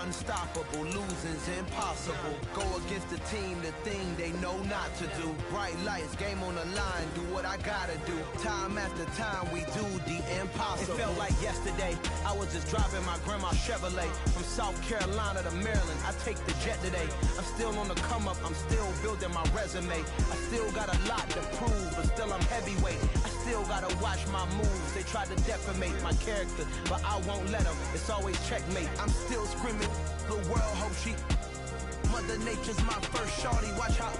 unstoppable, losing's impossible. Go against the team, the thing they know not to do. Bright lights, game on the line, do what I gotta do. Time after time, we do the impossible. It felt like yesterday, I was just driving my grandma's Chevrolet. From South Carolina to Maryland, I take the jet today. I'm still on the come up, I'm still building my resume. I still got a lot to prove, but still I'm heavyweight. I still gotta watch my moves. They tried to defamate my character, but I won't let them. It's always checkmate. I'm still screaming, the world hope she. Mother Nature's my first shorty. Watch how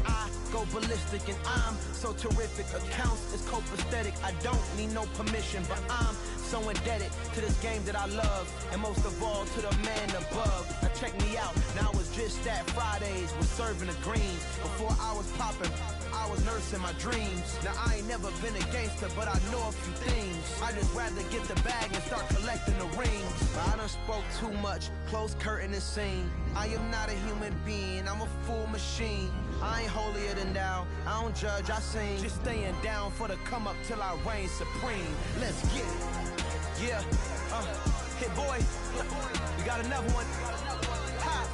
I go ballistic, and I'm so terrific. Accounts is copacetic. I don't need no permission, but I'm so indebted to this game that I love, and most of all to the man above. Now check me out. Now it's just that Fridays was serving the greens. Before I was popping, I was nursing my dreams. Now I ain't never been a gangster, but I know a few things. I just rather get the bag and start collecting the rings. But I done spoke too much, close curtain and scene. I am not a human being, I'm a full machine. I ain't holier than thou, I don't judge, I sing. Just staying down for the come up till I reign supreme. Let's get it. Yeah, hit boy, we got another one. Ha.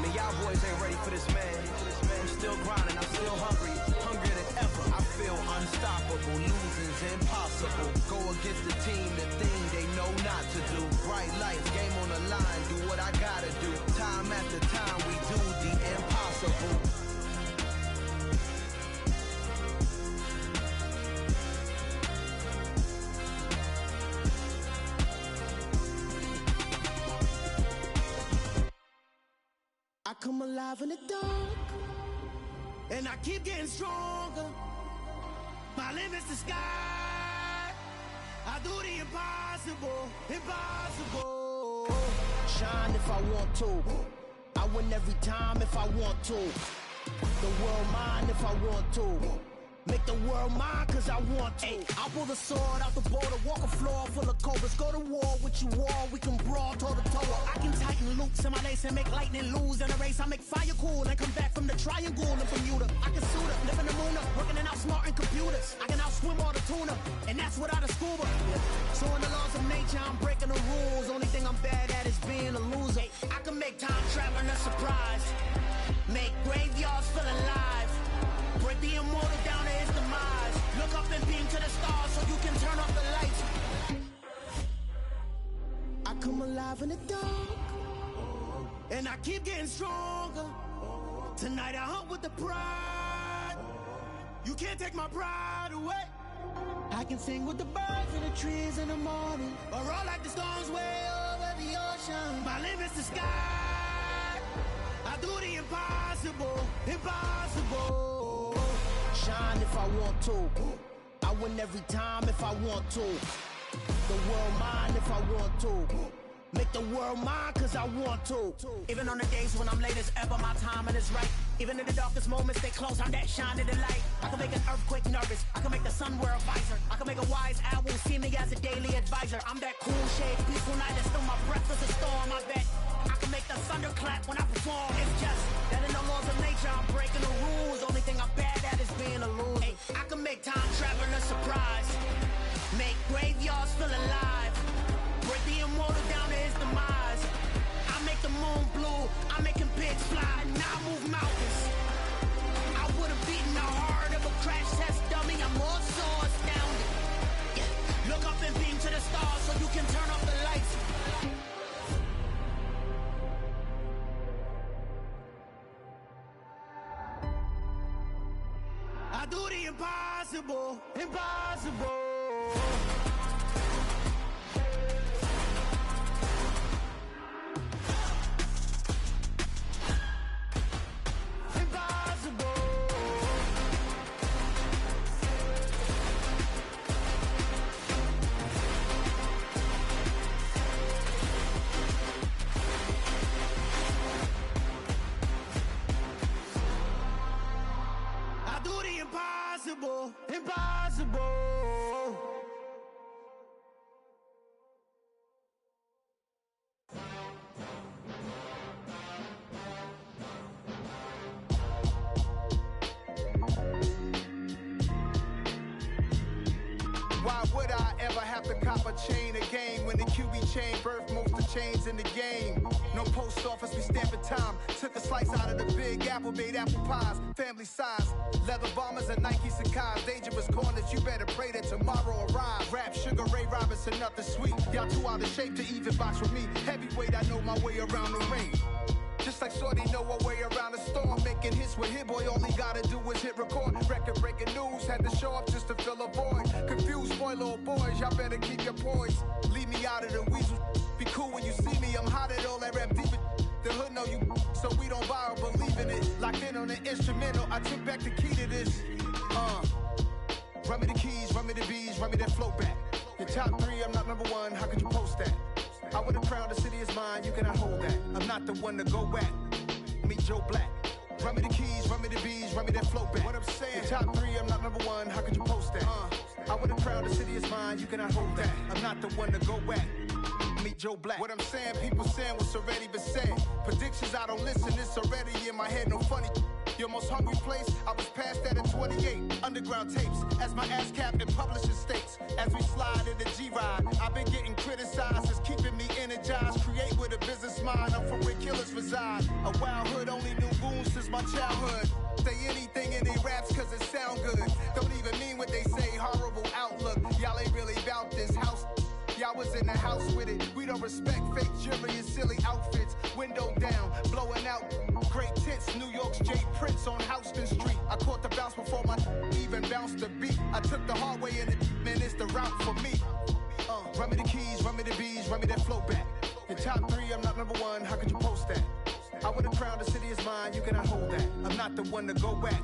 Man, y'all boys ain't ready for this, man. I'm still grinding, I'm still hungry, hungrier than ever. I feel unstoppable, losing's impossible. Go against the team, the thing they know not to do. Bright lights, game on the line, do what I gotta do. Time after time, we do the impossible. I come alive in the dark, and I keep getting stronger. My limit's the sky. I do the impossible, impossible. Shine if I want to. I win every time if I want to. The world mine if I want to. Make the world mine cause I want to. I pull the sword out the border, walk a floor full of cobras. Go to war with you all, we can brawl toe to toe. I can tighten loops in my lace and make lightning lose in a race. I make fire cool and come back from the triangle in Bermuda. I can suit up, live in the moon up, working and outsmarting computers. I can outswim all the tuna, and that's without a scuba. So in the laws of nature, I'm breaking the rules. Only thing I'm bad at is being a loser. I can make time traveling a surprise, make graveyards feel alive. Break the immortal down to his demise. Look up and beam to the stars so you can turn off the lights. I come alive in the dark, and I keep getting stronger. Tonight I hunt with the pride. You can't take my pride away. I can sing with the birds and the trees in the morning, or roll like the storms way over the ocean. My limit's the sky. I do the impossible, impossible. Shine if I want to. I win every time if I want to. The world mine if I want to. Make the world mine cause I want to. Even on the days when I'm late as ever, my timing is right. Even in the darkest moments, stay close, I'm that shining the light. I can make an earthquake nervous, I can make the sun wear a visor. I can make a wise owl see me as a daily advisor. I'm that cool shade, peaceful night, and still my breath is a storm, I bet. I can make the thunder clap when I perform. It's just that in the laws of nature, I'm breaking the rules. Only thing I'm bad at is being a loser. Hey, I can make time traveling a surprise, make graveyards feel alive. Break the immortal down to his demise. I make the moon blue, I make him pigs fly, and I move mountains. I would've beaten the heart of a crash test dummy. I'm more so astounded. Yeah. Look up and beam to the stars so you can turn off the lights. I do the impossible, impossible. Impossible, impossible. Why would I ever have to cop a chain again when the QB chain birthed most of the chains in the game? Town post office, we stamping time. Took a slice out of the big apple, made apple pies. Family size, leather bombers and Nike Sacai's. Dangerous corners, you better pray that tomorrow arrives. Rap, Sugar Ray Robinson, nothing sweet. Y'all too out of shape to even box with me. Heavyweight, I know my way around the ring. Just like Shorty know her way around the storm. Making hits with Hit Boy, all he gotta do is hit record. Record breaking news, had to show up just to fill a void. Confused boy, little boys, y'all better keep your poise. Leave me out of the weasel. Be cool when you see me, I'm hot at all that rap deep. The hood know you, so we don't buy or believe in it. Locked in on the instrumental, I took back the key to this. Run me the keys, run me the bees, run me that flow back. Your top 3, I'm not number 1, how could you post that? I would have crowned the city is mine, you cannot hold that. I'm not the one to go back. Meet Joe Black. Run me the keys, run me the bees, run me that flow back. What I'm saying, your top 3, I'm not number 1, how could you post that? I would have crowned the city is mine, you cannot hold that. I'm not the one to go back. Meet Joe Black. What I'm saying, people saying what's already been said. Predictions, I don't listen, it's already in my head, no funny. Your most hungry place, I was past that at 28. Underground tapes, as my ass cap in publishing states. As we slide in the G-Ride, I've been getting criticized, it's keeping me energized. Create with a business mind, I'm from where killers reside. A wild hood, only knew goons since my childhood. Say anything in they raps cause it sound good. Don't even mean what they say, horrible outlook. Y'all ain't really about this house. Y'all was in the house with it. We don't respect fake jewelry and silly outfits. Window down, blowing out great tits. New York's J. Prince on Houston Street. I caught the bounce before my even bounced the beat. I took the hard way in it, man, it's the route for me. Run me the keys, run me the bees, run me that flow back. Your top 3, I'm not number 1, how could you post that? I would have crowned the city is mine, you cannot hold that. I'm not the one to go back.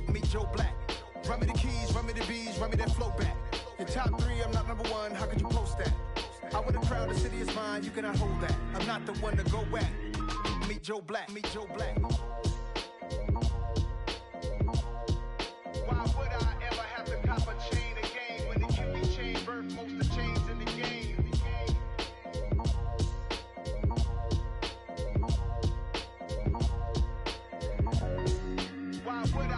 Meet Joe Black. Run me the keys, run me the bees, run me that flow back. Your top 3, I'm not number 1, how could you post that? I would have crowned the city is mine, you cannot hold that. I'm not the one to go back. Meet Joe Black, meet Joe Black. Why would I ever have to cop a chain again when it can be chain birth most of chains in the game? Why would I?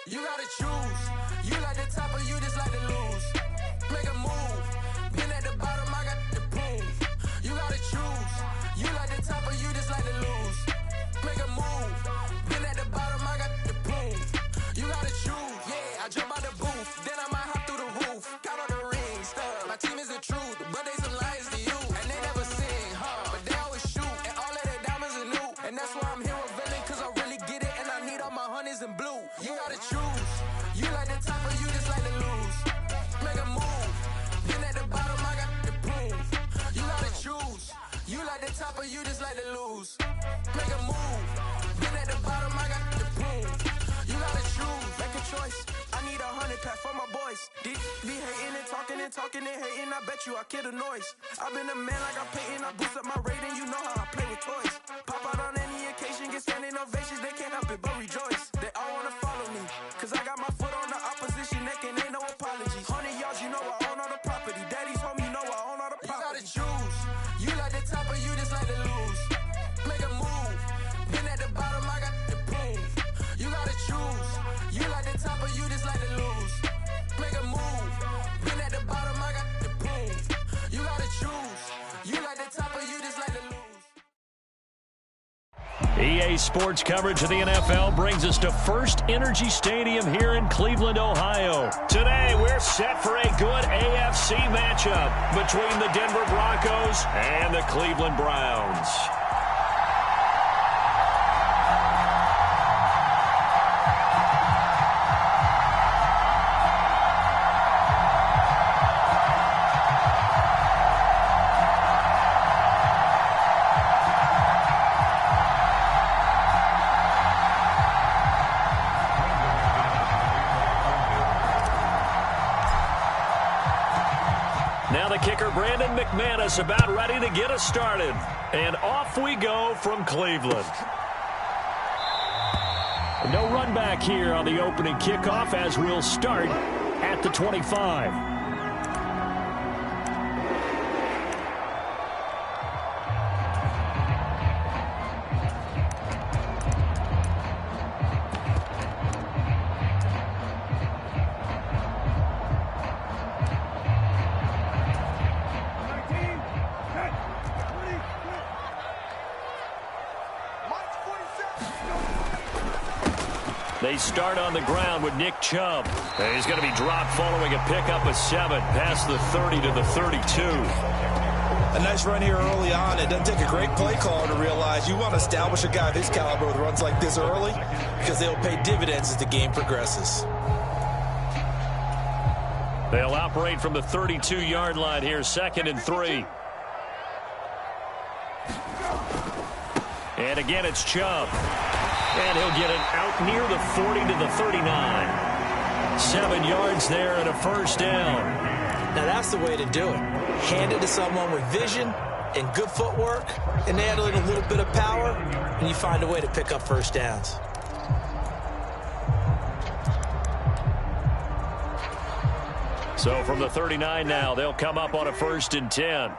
You gotta choose. You like the top or you just like to lose. Make a move. Been at the bottom, I got the prove. You gotta choose. You like the top or you just like to lose. Make a move. Been at the bottom, I got the prove. You gotta choose. Yeah, I jump out the booth. Then I might hop through the roof. Got on the ring stuff. My team is the truth, but they some liars to you. And they never sing, but they always shoot. And all of their diamonds are new. And that's why I'm here with Villain, cause I really get it. And I need all my honeys in blue. You gotta choose. You like the top or you just like to lose. Make a move. Been at the bottom, I got the proof. You gotta choose. You like the top or you just like to lose. Make a move. Been at the bottom, I got the proof. You gotta choose. Make a choice. I need 100 pack for my boys. Be hating and talking and hating. I bet you I kill the noise. I've been a man like I'm Peyton. I boost up my rating. You know how I play with toys. Pop out on any occasion, get standing ovations. They can't help it but rejoice. They all wanna follow me, cause I got my foot on the opposition neck and ain't no apologies. 100 yards, you know I own all the property. Daddy's home, you know I own all the property. You gotta choose. You like the top or you just like to lose. Make a move. Been at the bottom, I got the proof. You gotta choose. You like the top or you just like to lose. Make a move. Been at the bottom, I got the proof. You gotta choose. You like the top or you just like to lose. EA Sports coverage of the NFL brings us to First Energy Stadium here in Cleveland, Ohio. Today, we're set for a good AFC matchup between the Denver Broncos and the Cleveland Browns. Now the kicker, Brandon McManus, about ready to get us started. And off we go from Cleveland. No run back here on the opening kickoff as we'll start at the 25. They start on the ground with Nick Chubb. And he's going to be dropped following a pickup of 7 past the 30 to the 32. A nice run here early on. It doesn't take a great play caller to realize you want to establish a guy of his caliber with runs like this early because they'll pay dividends as the game progresses. They'll operate from the 32-yard line here, 2nd and 3. And again, it's Chubb. And he'll get it out near the 40 to the 39. 7 yards there and a first down. Now that's the way to do it. Hand it to someone with vision and good footwork, and add a little bit of power, and you find a way to pick up first downs. So from the 39 now, they'll come up on a 1st and 10.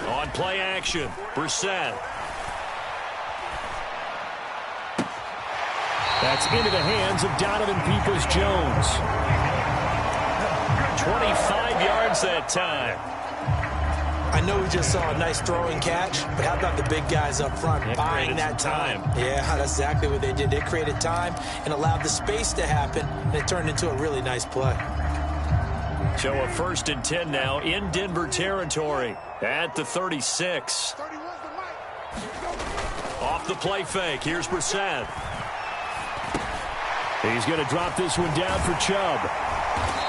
On play action, Brissett. That's into the hands of Donovan Peoples-Jones. 25 yards that time. I know we just saw a nice throwing catch, but how about the big guys up front buying that time? Yeah, that's exactly what they did. They created time and allowed the space to happen, and it turned into a really nice play. So a 1st and 10 now in Denver territory at the 36. Off the play fake, here's Brissett. He's going to drop this one down for Chubb.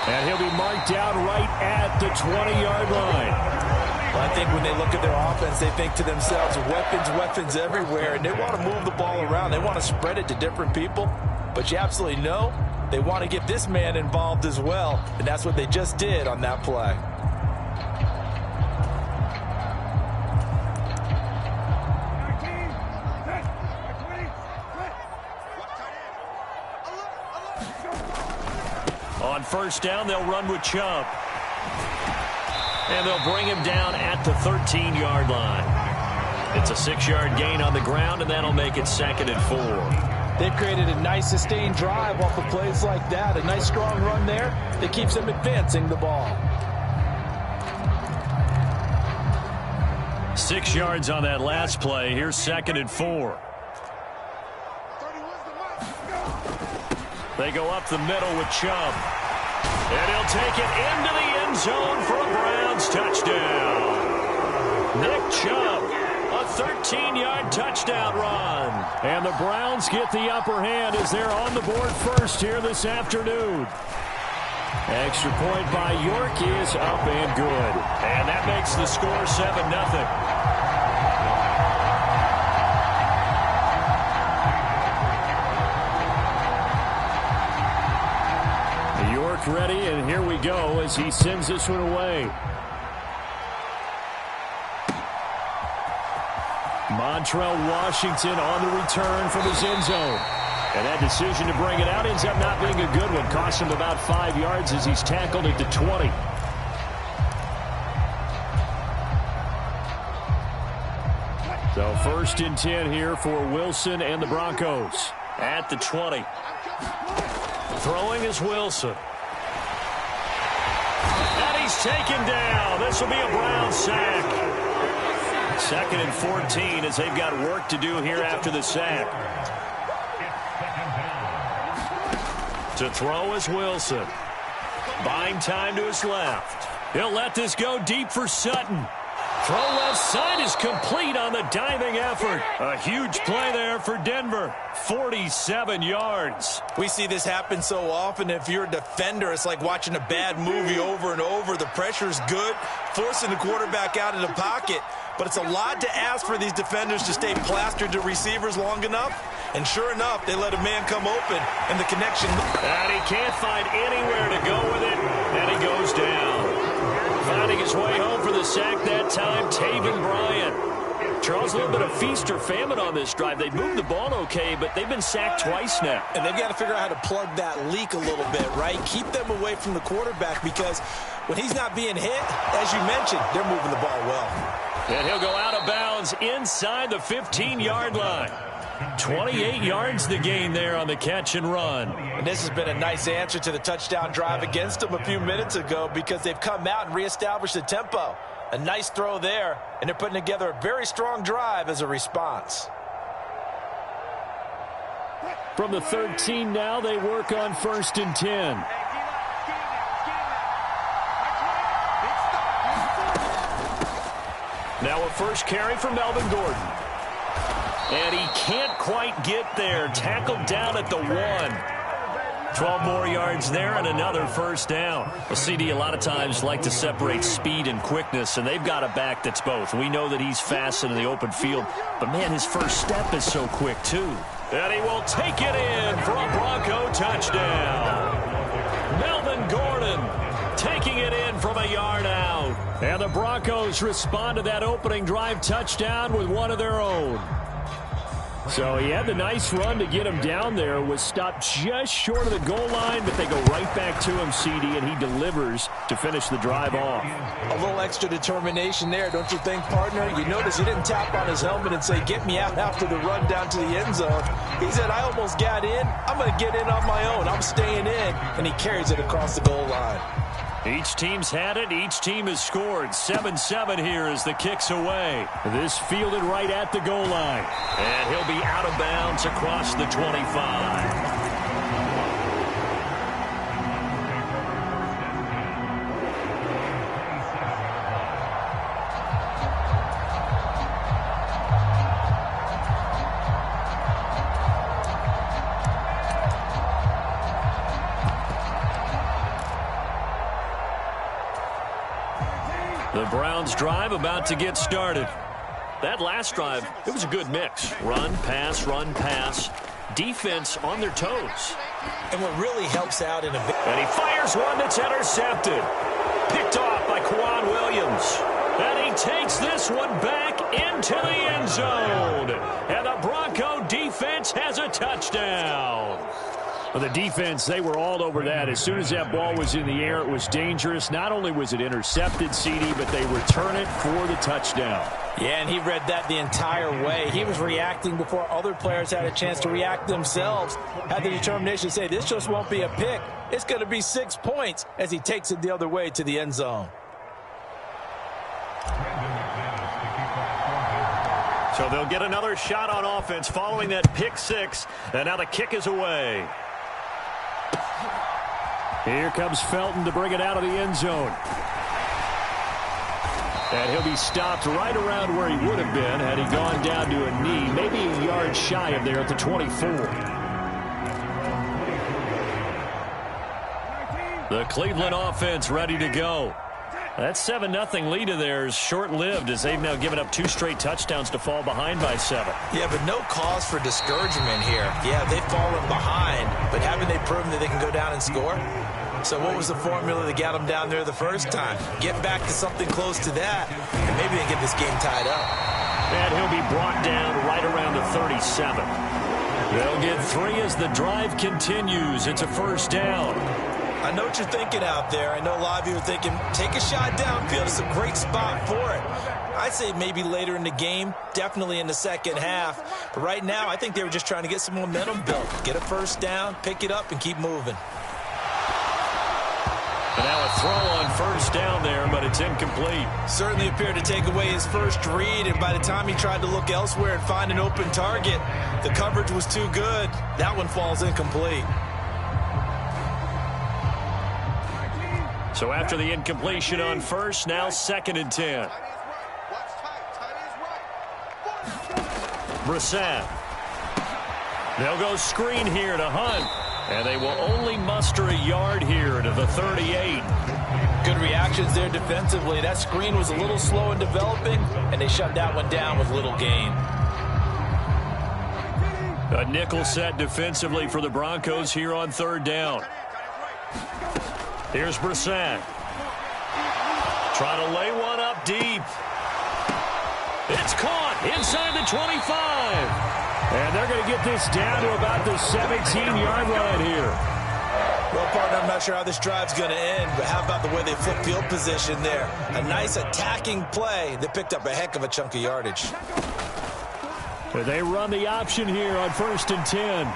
And he'll be marked down right at the 20-yard line. Well, I think when they look at their offense, they think to themselves, weapons everywhere, and they want to move the ball around. They want to spread it to different people, but you absolutely know they want to get this man involved as well, and that's what they just did on that play. On 1st down, they'll run with Chubb. And they'll bring him down at the 13-yard line. It's a 6-yard gain on the ground, and that'll make it 2nd and 4. They've created a nice sustained drive off of plays like that. A nice strong run there that keeps them advancing the ball. 6 yards on that last play. Here's 2nd and 4. They go up the middle with Chubb. And he'll take it into the end zone for a Browns touchdown. Nick Chubb, a 13-yard touchdown run. And the Browns get the upper hand as they're on the board first here this afternoon. Extra point by York is up and good. And that makes the score 7-0. Ready, and here we go as he sends this one away. Montrell Washington on the return from his end zone. And that decision to bring it out ends up not being a good one. Cost him about 5 yards as he's tackled at the 20. So 1st and 10 here for Wilson and the Broncos at the 20. Throwing is Wilson. He's taken down. This will be a Brown sack. 2nd and 14 as they've got work to do here after the sack. To throw is Wilson. Buying time to his left. He'll let this go deep for Sutton. Throw left side is complete on the diving effort. A huge play there for Denver. 47 yards. We see this happen so often. If you're a defender, it's like watching a bad movie over and over. The pressure's good, forcing the quarterback out of the pocket. But it's a lot to ask for these defenders to stay plastered to receivers long enough. And sure enough, they let a man come open, and the connection. And he can't find anywhere to go with it, and he goes down. Finding his way home for the sack that time, Taven Bryan. Charles, a little bit of feast or famine on this drive. They've moved the ball okay, but they've been sacked twice now. And they've got to figure out how to plug that leak a little bit, right? Keep them away from the quarterback because when he's not being hit, as you mentioned, they're moving the ball well. And he'll go out of bounds inside the 15-yard line. 28 yards the gain there on the catch and run. And this has been a nice answer to the touchdown drive against them a few minutes ago because they've come out and reestablished the tempo. A nice throw there, and they're putting together a very strong drive as a response. From the 13 now, they work on 1st and 10. Now a first carry for Melvin Gordon. And he can't quite get there. Tackled down at the 1. 12 more yards there and another first down. Well, CD a lot of times like to separate speed and quickness, and they've got a back that's both. We know that he's fast in the open field, but, man, his first step is so quick, too. And he will take it in for a Bronco touchdown. Melvin Gordon taking it in from a yard out. And the Broncos respond to that opening drive touchdown with one of their own. So he had the nice run to get him down there, was stopped just short of the goal line, but they go right back to him, CD, and he delivers to finish the drive off. A little extra determination there, don't you think, partner? You notice he didn't tap on his helmet and say, get me out after the run down to the end zone. He said, I almost got in. I'm going to get in on my own. I'm staying in. And he carries it across the goal line. Each team's had it. Each team has scored. 7-7 here as the kick's away. This fielded right at the goal line. And he'll be out of bounds across the 25. The Browns drive about to get started. That last drive, it was a good mix. Run, pass, defense on their toes. And what really helps out in a bit. And he fires one that's intercepted. Picked off by Quan Williams. And he takes this one back into the end zone. And the Bronco defense has a touchdown. Well, the defense, they were all over that. As soon as that ball was in the air, it was dangerous. Not only was it intercepted, CD, but they return it for the touchdown. Yeah, and he read that the entire way. He was reacting before other players had a chance to react themselves. Had the determination to say, this just won't be a pick. It's going to be 6 points as he takes it the other way to the end zone. So they'll get another shot on offense following that pick six. And now the kick is away. Here comes Felton to bring it out of the end zone. And he'll be stopped right around where he would have been had he gone down to a knee, maybe a yard shy of there at the 24. The Cleveland offense ready to go. That 7-0 lead of theirs short-lived as they've now given up 2 straight touchdowns to fall behind by 7. Yeah, but no cause for discouragement here. Yeah, they've fallen behind, but haven't they proven that they can go down and score? So what was the formula that got them down there the first time? Get back to something close to that, and maybe they get this game tied up. And he'll be brought down right around the 37. They'll get 3 as the drive continues. It's a first down. I know what you're thinking out there. I know a lot of you are thinking, take a shot downfield. It's a great spot for it. I'd say maybe later in the game, definitely in the second half. But right now, I think they were just trying to get some momentum built. Get a first down, pick it up, and keep moving. And now a throw on first down there, but it's incomplete. Certainly appeared to take away his first read, and by the time he tried to look elsewhere and find an open target, the coverage was too good. That one falls incomplete. So after the incompletion on first, now 2nd and 10. Brissett. They'll go screen here to Hunt. And they will only muster a yard here to the 38. Good reactions there defensively. That screen was a little slow in developing, and they shut that one down with little gain. A nickel set defensively for the Broncos here on 3rd down. Here's Brissett. Trying to lay one up deep. It's caught inside the 25. And they're going to get this down to about the 17-yard line here. Well, partner, I'm not sure how this drive's going to end, but how about the way they flip field position there? A nice attacking play that picked up a heck of a chunk of yardage. They run the option here on 1st and 10.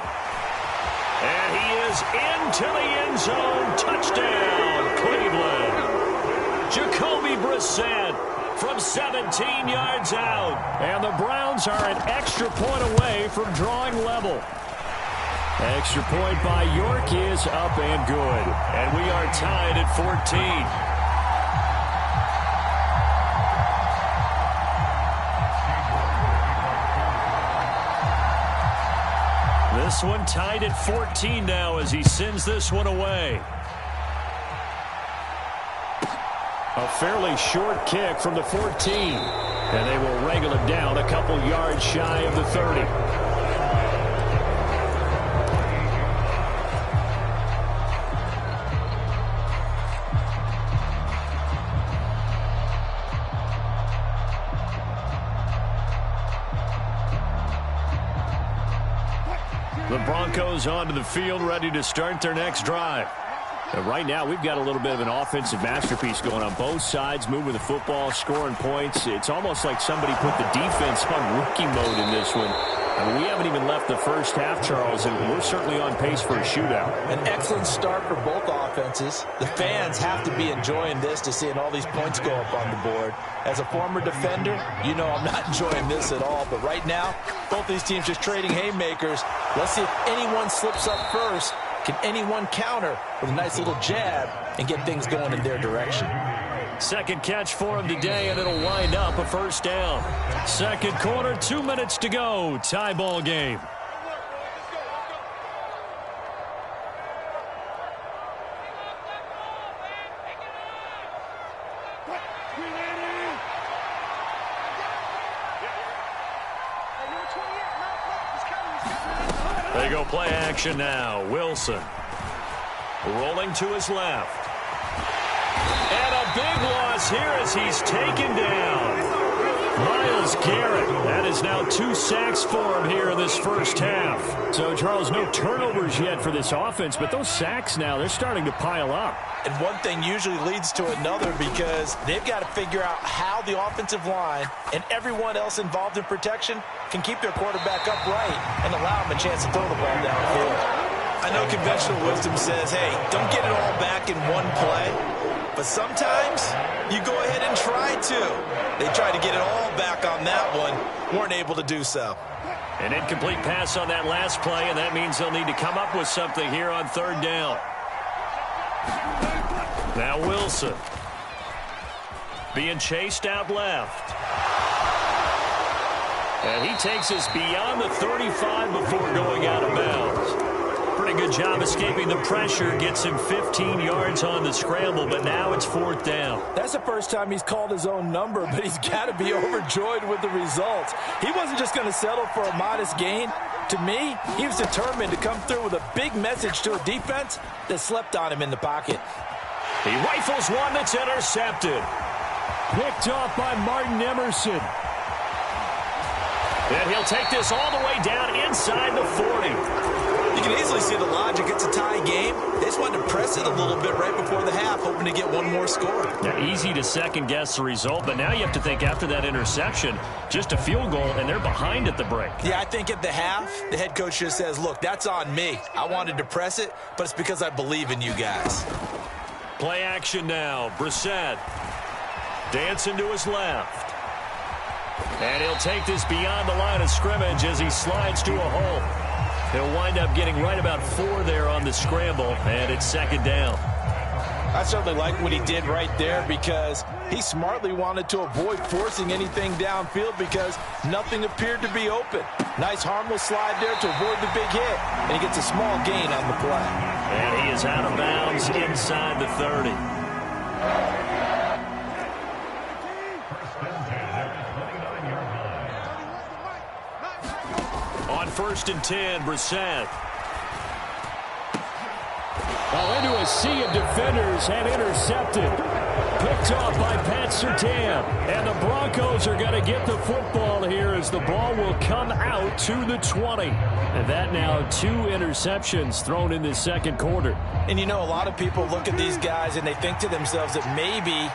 And he is into the end zone. Touchdown, Cleveland. Jacoby Brissett from 17 yards out. And the Browns are an extra point away from drawing level. Extra point by York is up and good. And we are tied at 14. This one tied at 14 now as he sends this one away. A fairly short kick from the 14. And they will wrangle it down a couple yards shy of the 30. The Broncos onto the field, ready to start their next drive. And right now, we've got a little bit of an offensive masterpiece going on both sides, moving the football, scoring points. It's almost like somebody put the defense on rookie mode in this one. I mean, we haven't even left the first half, Charles, and we're certainly on pace for a shootout. An excellent start for both offenses. The fans have to be enjoying this to seeing all these points go up on the board. As a former defender, you know I'm not enjoying this at all. But right now, both these teams just trading haymakers. Let's see if anyone slips up first. Can anyone counter with a nice little jab and get things going in their direction? Second catch for him today, and it'll wind up a first down. Second quarter, 2 minutes to go. Tie ball game. They go play action now. Wilson rolling to his left. And a big loss here as he's taken down. Myles Garrett. That is now 2 sacks for him here in this first half. So, Charles, no turnovers yet for this offense, but those sacks now, they're starting to pile up. And one thing usually leads to another because they've got to figure out how the offensive line and everyone else involved in protection can keep their quarterback upright and allow him a chance to throw the ball downfield. I know conventional wisdom says, hey, don't get it all back in one play. But sometimes you go ahead and try to. They tried to get it all back on that one. Weren't able to do so. An incomplete pass on that last play, and that means they'll need to come up with something here on third down. Now Wilson being chased out left. And he takes us beyond the 35 before going out of bounds. Pretty good job escaping the pressure. Gets him 15 yards on the scramble, but now it's fourth down. That's the first time he's called his own number, but he's got to be overjoyed with the results. He wasn't just going to settle for a modest gain. To me, he was determined to come through with a big message to a defense that slept on him in the pocket. He rifles one that's intercepted. Picked off by Martin Emerson. And he'll take this all the way down inside the 40. You can easily see the logic. It's a tie game. They just wanted to press it a little bit right before the half, hoping to get one more score. Now, easy to second-guess the result, but now you have to think after that interception, just a field goal, and they're behind at the break. Yeah, I think at the half, the head coach just says, look, that's on me. I wanted to press it, but it's because I believe in you guys. Play action now. Brissett dancing to his left. And he'll take this beyond the line of scrimmage as he slides to a hole. He'll wind up getting right about 4 there on the scramble, and it's second down. I certainly like what he did right there because he smartly wanted to avoid forcing anything downfield because nothing appeared to be open. Nice harmless slide there to avoid the big hit, and he gets a small gain on the play. And he is out of bounds inside the 30. On 1st and 10, Brissett. Into a sea of defenders and intercepted. Picked off by Pat Surtain. And the Broncos are going to get the football here as the ball will come out to the 20. And that now 2 interceptions thrown in the second quarter. And you know, a lot of people look at these guys and they think to themselves that maybe,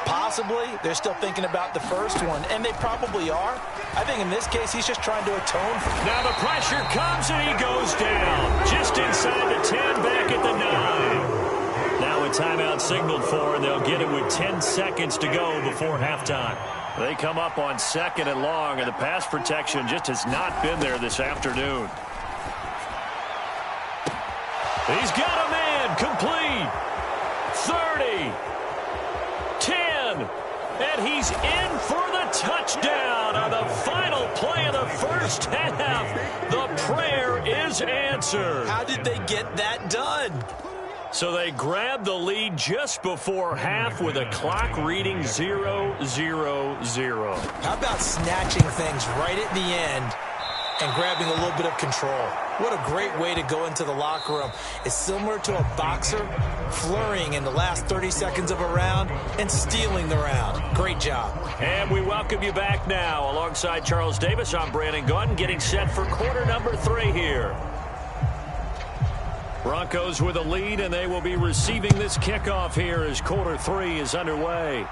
possibly, they're still thinking about the first one. And they probably are. I think in this case, he's just trying to atone for it. Now the pressure comes and he goes down. Just inside the 10, back at the 9. Now a timeout signaled for, and they'll get it with 10 seconds to go before halftime. They come up on 2nd and long, and the pass protection just has not been there this afternoon. He's got a man. Complete. 30. 10. And he's in for the touchdown on the final play of the first half. The prayer is answered. How did they get that done? So they grabbed the lead just before half with a clock reading 0-0-0. How about snatching things right at the end and grabbing a little bit of control? What a great way to go into the locker room. It's similar to a boxer flurrying in the last 30 seconds of a round and stealing the round. Great job. And we welcome you back now. Alongside Charles Davis, I'm Brandon Gaudin, getting set for quarter number 3 here. Broncos with a lead, and they will be receiving this kickoff here as quarter 3 is underway.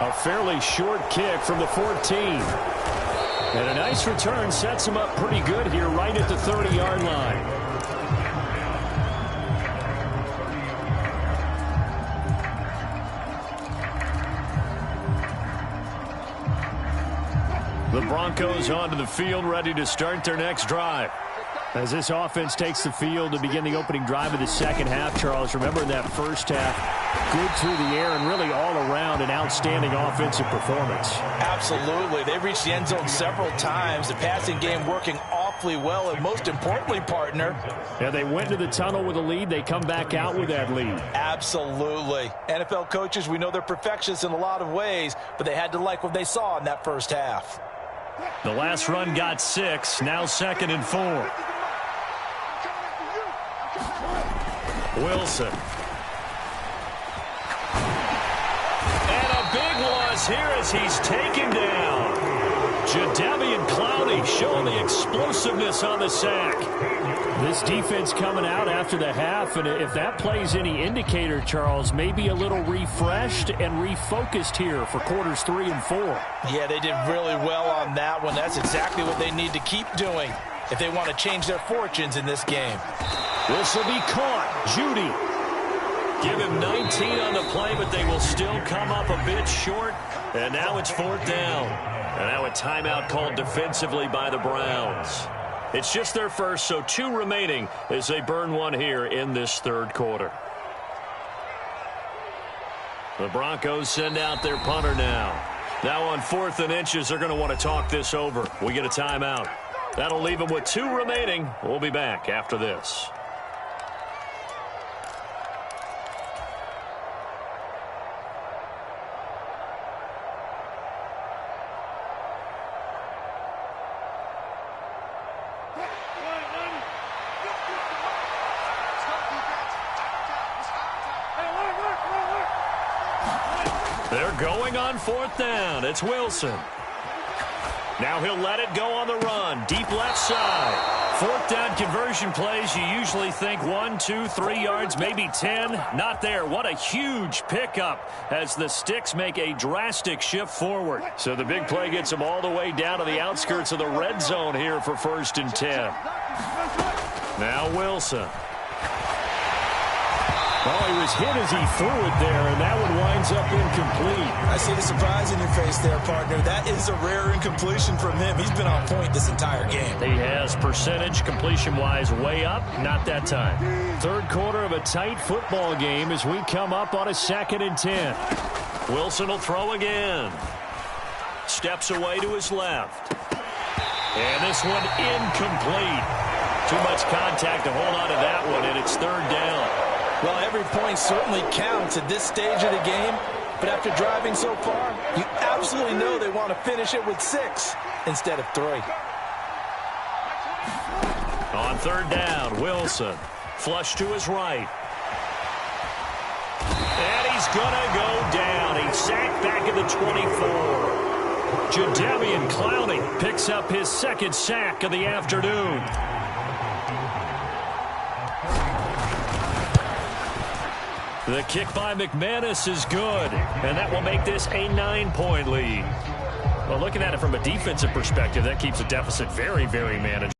A fairly short kick from the 14. And a nice return sets him up pretty good here right at the 30-yard line. The Broncos onto the field, ready to start their next drive. As this offense takes the field to begin the opening drive of the second half, Charles, remember in that first half, good through the air and really all around an outstanding offensive performance. Absolutely. They reached the end zone several times. The passing game working awfully well, and most importantly, partner. Yeah, they went to the tunnel with a lead. They come back out with that lead. Absolutely. NFL coaches, we know they're perfectionists in a lot of ways, but they had to like what they saw in that first half. The last run got 6, now 2nd and 4. Wilson. And a big loss here as he's taken down. Jadeveon Clowney showing the explosiveness on the sack. This defense coming out after the half, and if that plays any indicator, Charles, maybe a little refreshed and refocused here for quarters 3 and 4. Yeah, they did really well on that one. That's exactly what they need to keep doing if they want to change their fortunes in this game. This will be caught. Judy. Give him 19 on the play, but they will still come up a bit short. And now it's 4th down. And now a timeout called defensively by the Browns. It's just their first, so 2 remaining as they burn one here in this third quarter. The Broncos send out their punter now. Now on 4th and inches, they're going to want to talk this over. We get a timeout. That'll leave them with 2 remaining. We'll be back after this. They're going on 4th down. It's Wilson. Now he'll let it go on the run. Deep left side. 4th down conversion plays. You usually think 1, 2, 3 yards, maybe 10. Not there. What a huge pickup as the Sticks make a drastic shift forward. So the big play gets them all the way down to the outskirts of the red zone here for 1st and 10. Now Wilson. Oh, he was hit as he threw it there, and that one winds up incomplete. I see the surprise in your face there, partner. That is a rare incompletion from him. He's been on point this entire game. He has percentage completion-wise way up, not that time. Third quarter of a tight football game as we come up on a 2nd and 10. Wilson will throw again. Steps away to his left. And this one incomplete. Too much contact to hold on to that one, and it's 3rd down. Well, every point certainly counts at this stage of the game, but after driving so far, you absolutely know they want to finish it with 6 instead of 3. On 3rd down, Wilson. Flush to his right. And he's going to go down. He's sacked back at the 24. Jadeveon Clowney picks up his 2nd sack of the afternoon. The kick by McManus is good, and that will make this a 9-point lead. Well, looking at it from a defensive perspective, that keeps the deficit very, very manageable.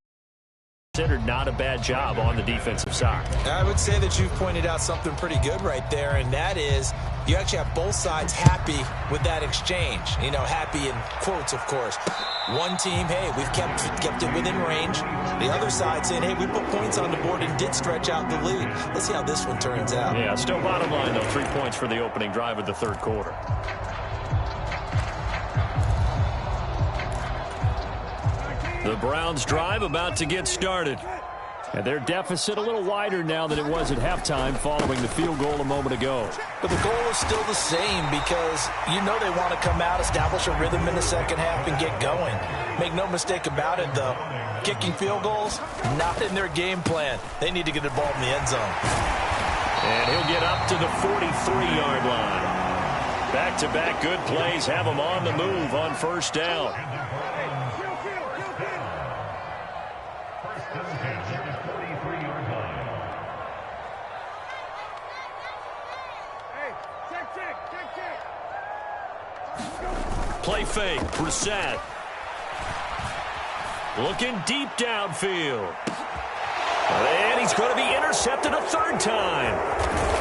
considered not a bad job on the defensive side. I would say that you've pointed out something pretty good right there, and that is you actually have both sides happy with that exchange. You know, happy in quotes, of course. One team, hey, we've kept it within range. The other side saying, hey, we put points on the board and did stretch out the lead. Let's see how this one turns out. Yeah, still bottom line, though, 3 points for the opening drive of the third quarter. The Browns drive about to get started. And their deficit a little wider now than it was at halftime following the field goal a moment ago. But the goal is still the same because you know they want to come out, establish a rhythm in the second half, and get going. Make no mistake about it, though. Kicking field goals, not in their game plan. They need to get the ball in the end zone. And he'll get up to the 43-yard line. Back-to-back good plays have him on the move on first down. Play fake, Brissett. Looking deep downfield. And he's going to be intercepted a third time.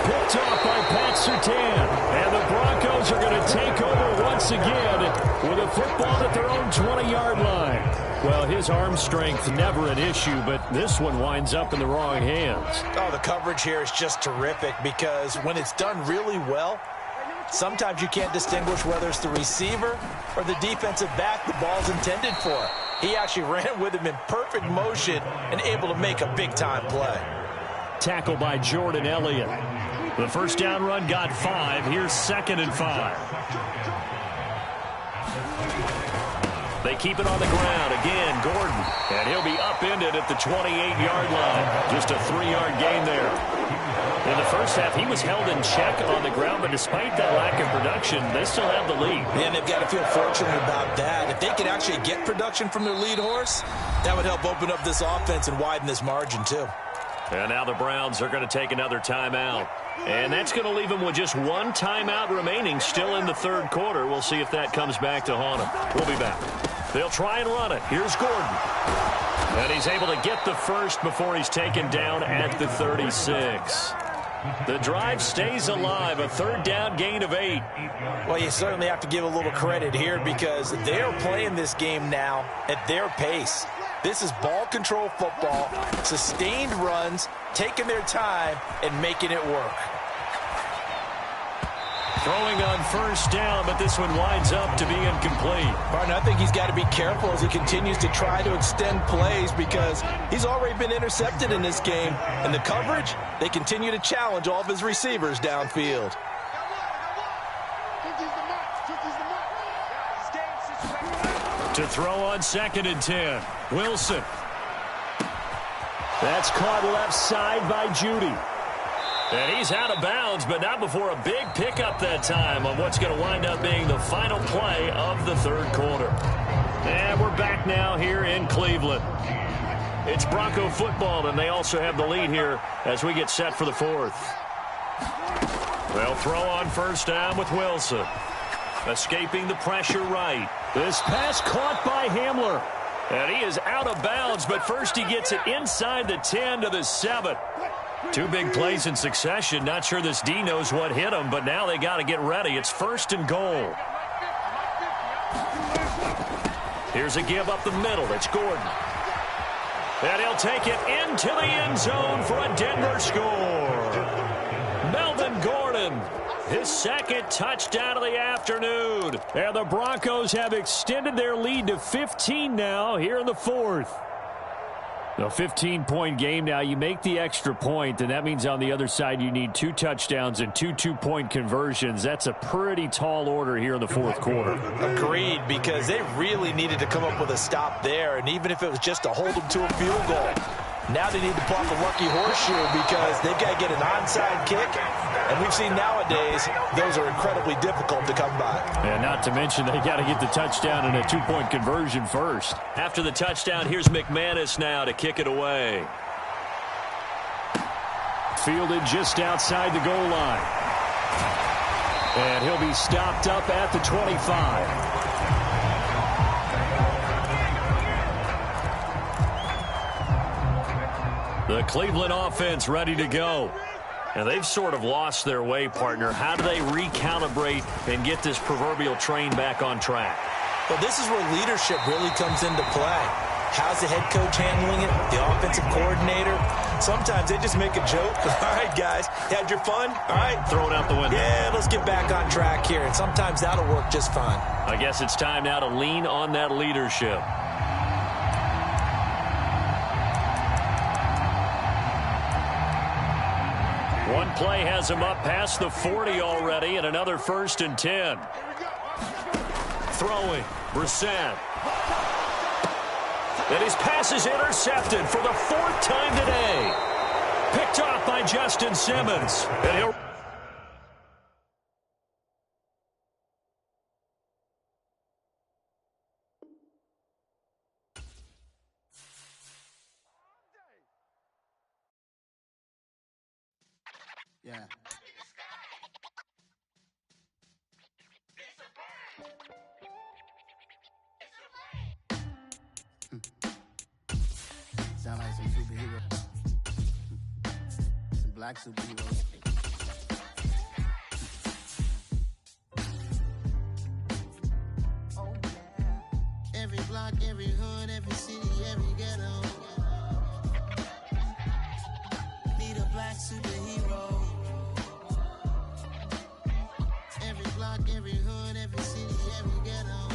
Picked off by Pat Surtain. And the Broncos are going to take over once again with a football at their own 20-yard line. Well, his arm strength never an issue, but this one winds up in the wrong hands. Oh, the coverage here is just terrific because when it's done really well, sometimes you can't distinguish whether it's the receiver or the defensive back the ball's intended for. He actually ran with him in perfect motion and able to make a big-time play. Tackle by Jordan Elliott. The first down run got 5. Here's 2nd and 5. They keep it on the ground. Again, Gordon. And he'll be upended at the 28-yard line. Just a 3-yard gain there. In the first half, he was held in check on the ground, but despite that lack of production, they still have the lead. And they've got to feel fortunate about that. If they could actually get production from their lead horse, that would help open up this offense and widen this margin, too. And now the Browns are going to take another timeout. And that's going to leave them with just one timeout remaining still in the third quarter. We'll see if that comes back to haunt them. We'll be back. They'll try and run it. Here's Gordon. And he's able to get the first before he's taken down at the 36. The drive stays alive, a third down gain of 8. Well, you certainly have to give a little credit here because they're playing this game now at their pace. This is ball control football, sustained runs, taking their time, and making it work. Throwing on first down, but this one winds up to be incomplete. Martin, I think he's got to be careful as he continues to try to extend plays because he's already been intercepted in this game. And the coverage, they continue to challenge all of his receivers downfield. To throw on 2nd and 10. Wilson. That's caught left side by Judy. And he's out of bounds, but not before a big pickup that time on what's going to wind up being the final play of the third quarter. And we're back now here in Cleveland. It's Bronco football, and they also have the lead here as we get set for the fourth. They'll throw on first down with Wilson. Escaping the pressure right. This pass caught by Hamler. And he is out of bounds, but first he gets it inside the 10 to the 7. 2 big plays in succession. Not sure this D knows what hit him, but now they got to get ready. It's 1st and goal. Here's a give up the middle. It's Gordon. And he'll take it into the end zone for a Denver score. Melvin Gordon, his 2nd touchdown of the afternoon. And the Broncos have extended their lead to 15 now here in the fourth. A 15-point game now. You make the extra point, and that means on the other side you need 2 touchdowns and 2 two-point conversions. That's a pretty tall order here in the fourth quarter. Agreed, because they really needed to come up with a stop there, and even if it was just to hold them to a field goal. Now they need to pull off a lucky horseshoe because they've got to get an onside kick. And we've seen nowadays those are incredibly difficult to come by. And not to mention they got to get the touchdown and a 2-point conversion first. After the touchdown, here's McManus now to kick it away. Fielded just outside the goal line. And he'll be stopped up at the 25. The Cleveland offense ready to go. And they've sort of lost their way, partner. How do they recalibrate and get this proverbial train back on track? Well, this is where leadership really comes into play. How's the head coach handling it? The offensive coordinator? Sometimes they just make a joke. All right, guys, had your fun? All right. Throw it out the window. Yeah, let's get back on track here. And sometimes that'll work just fine. I guess it's time now to lean on that leadership. One play has him up past the 40 already, and another 1st and 10. Throwing, Brissett. And his pass is intercepted for the 4th time today. Picked off by Justin Simmons. And he'll... Yeah. Sound like some superheroes. Some black superheroes. Oh, yeah. Every block, every hood, every city, every ghetto. Need a black superhero. Every block, every hood, every city, every ghetto.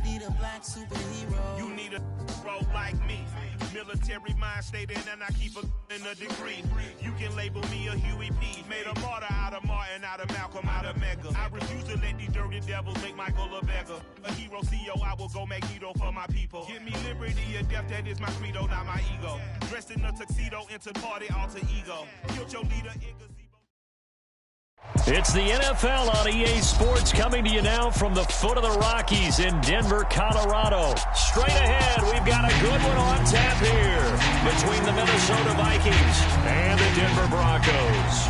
Need a black superhero. You need a bro like me. Military mind state and I keep in a degree. You can label me a Huey P. Made a martyr out of Martin, out of Malcolm, out of Mega. I refuse to let these dirty devils make Michael a beggar. A hero CEO, I will go Magneto for my people. Give me liberty or death, that is my credo, not my ego. Dressed in a tuxedo, into party, alter ego. Killed your leader, It's the NFL on EA Sports, coming to you now from the foot of the Rockies in Denver, Colorado. Straight ahead, we've got a good one on tap here between the Minnesota Vikings and the Denver Broncos.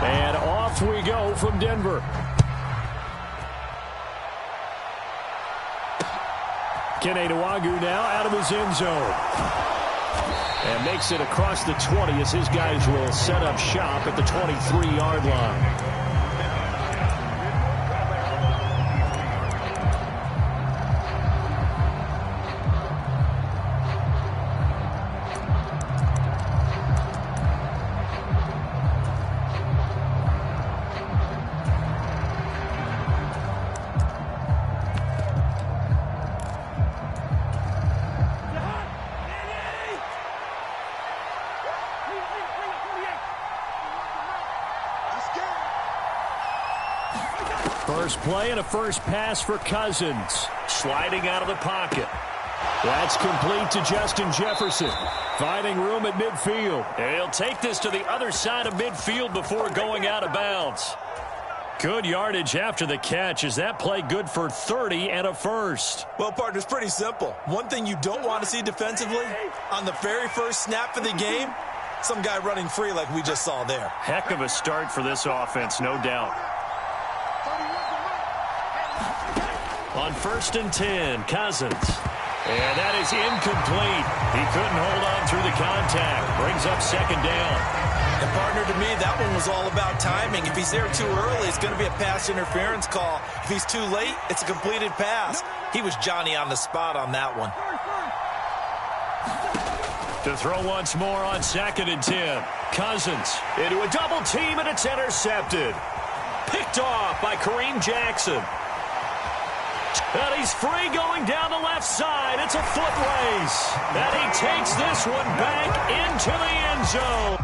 And off we go from Denver. Kene Nwangwu now out of his end zone. And makes it across the 20 as his guys will set up shop at the 23-yard line. First play and a first pass for Cousins. Sliding out of the pocket. That's complete to Justin Jefferson. Finding room at midfield. And he'll take this to the other side of midfield before going out of bounds. Good yardage after the catch. Is that play good for 30 and a first? Well, partner, it's pretty simple. One thing you don't want to see defensively, on the very first snap of the game, some guy running free like we just saw there. Heck of a start for this offense, no doubt. On 1st and 10, Cousins. And that is incomplete. He couldn't hold on through the contact. Brings up 2nd down. And, partner, to me, that one was all about timing. If he's there too early, it's going to be a pass interference call. If he's too late, it's a completed pass. He was Johnny on the spot on that one. To throw once more on 2nd and 10. Cousins into a double team, and it's intercepted. Picked off by Kareem Jackson. And he's free going down the left side. It's a foot race. And he takes this one back into the end zone.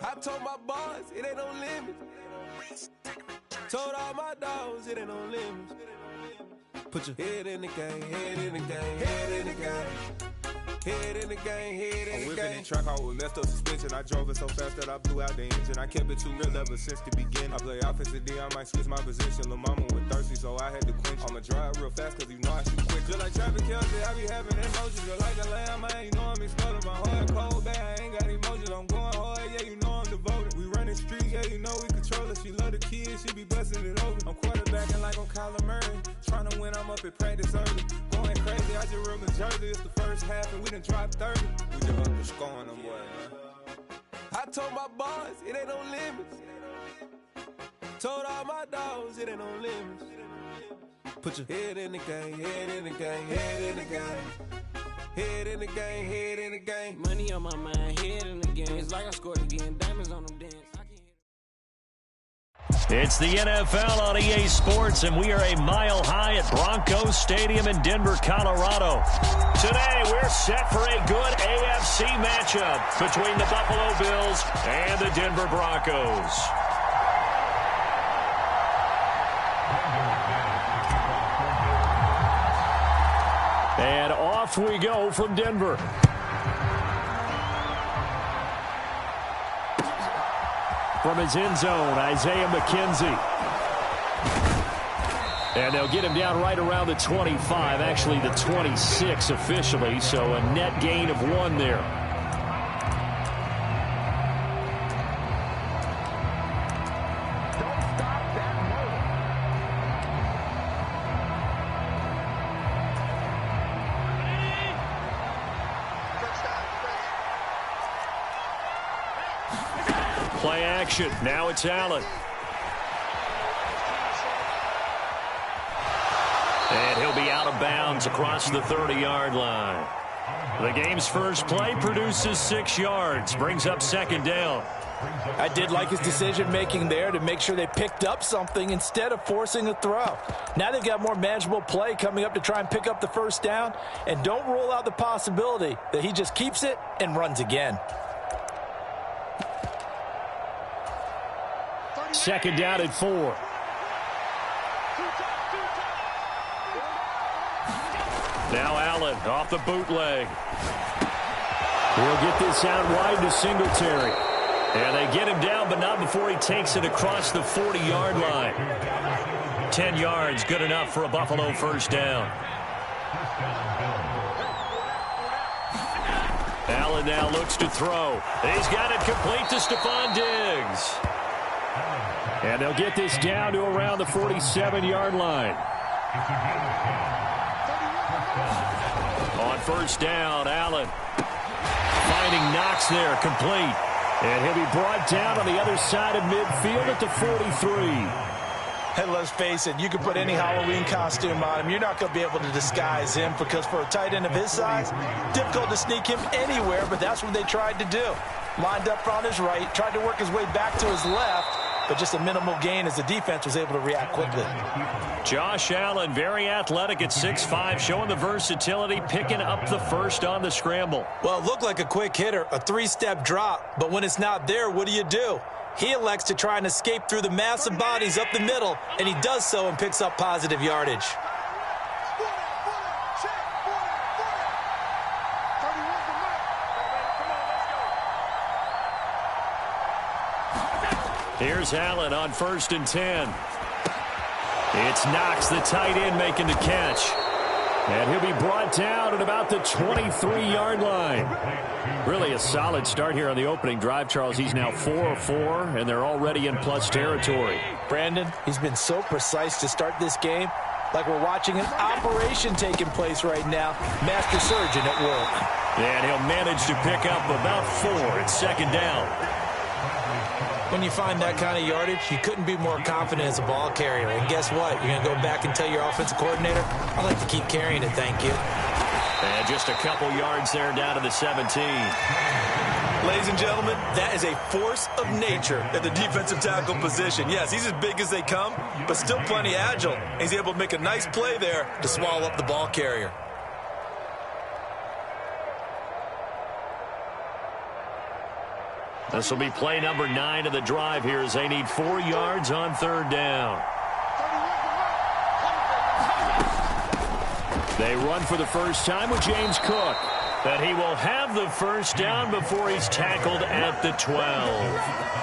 I told my boys it ain't no limit. Told all my dogs it ain't no limit. Put your head in the game, head in the game, head in the game. Head in the game, head in the game. Track out with messed up suspension. I drove it so fast that I blew out the engine. I kept it too real ever since the beginning. I play offensive D, I might switch my position. Lil' mama was thirsty, so I had to quench. I'ma drive real fast, cause you know I shoot quick. Just like traffic Kelsey, I be having emotions. Just like a lamb, man, you know I'm exploding. My heart cold, bad, I ain't got emotions. I'm going hard, yeah, you know I'm devoted. We running streets, yeah, you know we control it. She love the kids, she be busting it over. I'm quarterbacking like I'm Kyler Murray. Trying to win, I'm up at practice early. Going crazy, I just real Jersey. It's the first half and we done dropped 30. We just underscoring them, boy, man. I told my boys, it ain't no limits. Told all my dogs, it ain't no limits. Put your head in the game, head in the game, head in the game. Head in the game, head in the game. Money on my mind, head in the game. It's like I scored again, diamonds on them dance. It's the NFL on EA Sports, and we are a mile high at Broncos Stadium in Denver, Colorado. Today, we're set for a good AFC matchup between the Buffalo Bills and the Denver Broncos. And off we go from Denver. From his end zone, Isaiah McKenzie. And they'll get him down right around the 25, actually the 26 officially, so a net gain of 1 there. Play action. Now it's Allen. And he'll be out of bounds across the 30-yard line. The game's first play produces 6 yards, brings up second down. I did like his decision-making there to make sure they picked up something instead of forcing a throw. Now they've got more manageable play coming up to try and pick up the first down, and don't rule out the possibility that he just keeps it and runs again. Second down at 4. Now Allen off the bootleg. He'll get this out wide to Singletary. And they get him down, but not before he takes it across the 40-yard line. 10 yards, good enough for a Buffalo first down. Allen now looks to throw. He's got it complete to Stephon Diggs. And they'll get this down to around the 47-yard line. On first down, Allen finding Knox there, complete. And he'll be brought down on the other side of midfield at the 43. And let's face it, you can put any Halloween costume on him. You're not going to be able to disguise him because for a tight end of his size, difficult to sneak him anywhere, but that's what they tried to do. Lined up on his right, tried to work his way back to his left, but just a minimal gain as the defense was able to react quickly. Josh Allen, very athletic at 6'5", showing the versatility, picking up the first on the scramble. Well, it looked like a quick hitter, a 3-step drop, but when it's not there, what do? He elects to try and escape through the massive bodies up the middle, and he does so and picks up positive yardage. Here's Allen on 1st and 10. It's Knox, the tight end, making the catch. And he'll be brought down at about the 23-yard line. Really a solid start here on the opening drive, Charles. He's now 4-4, and they're already in plus territory. Brandon, he's been so precise to start this game, like we're watching an operation taking place right now. Master surgeon at work. And he'll manage to pick up about 4 at second down. When you find that kind of yardage, you couldn't be more confident as a ball carrier. And guess what? You're going to go back and tell your offensive coordinator, I'd like to keep carrying it, thank you. And just a couple yards there down to the 17. Ladies and gentlemen, that is a force of nature at the defensive tackle position. Yes, he's as big as they come, but still plenty agile. He's able to make a nice play there to swallow up the ball carrier. This will be play number 9 of the drive here as they need 4 yards on 3rd down. They run for the first time with James Cook. that he will have the first down before he's tackled at the 12.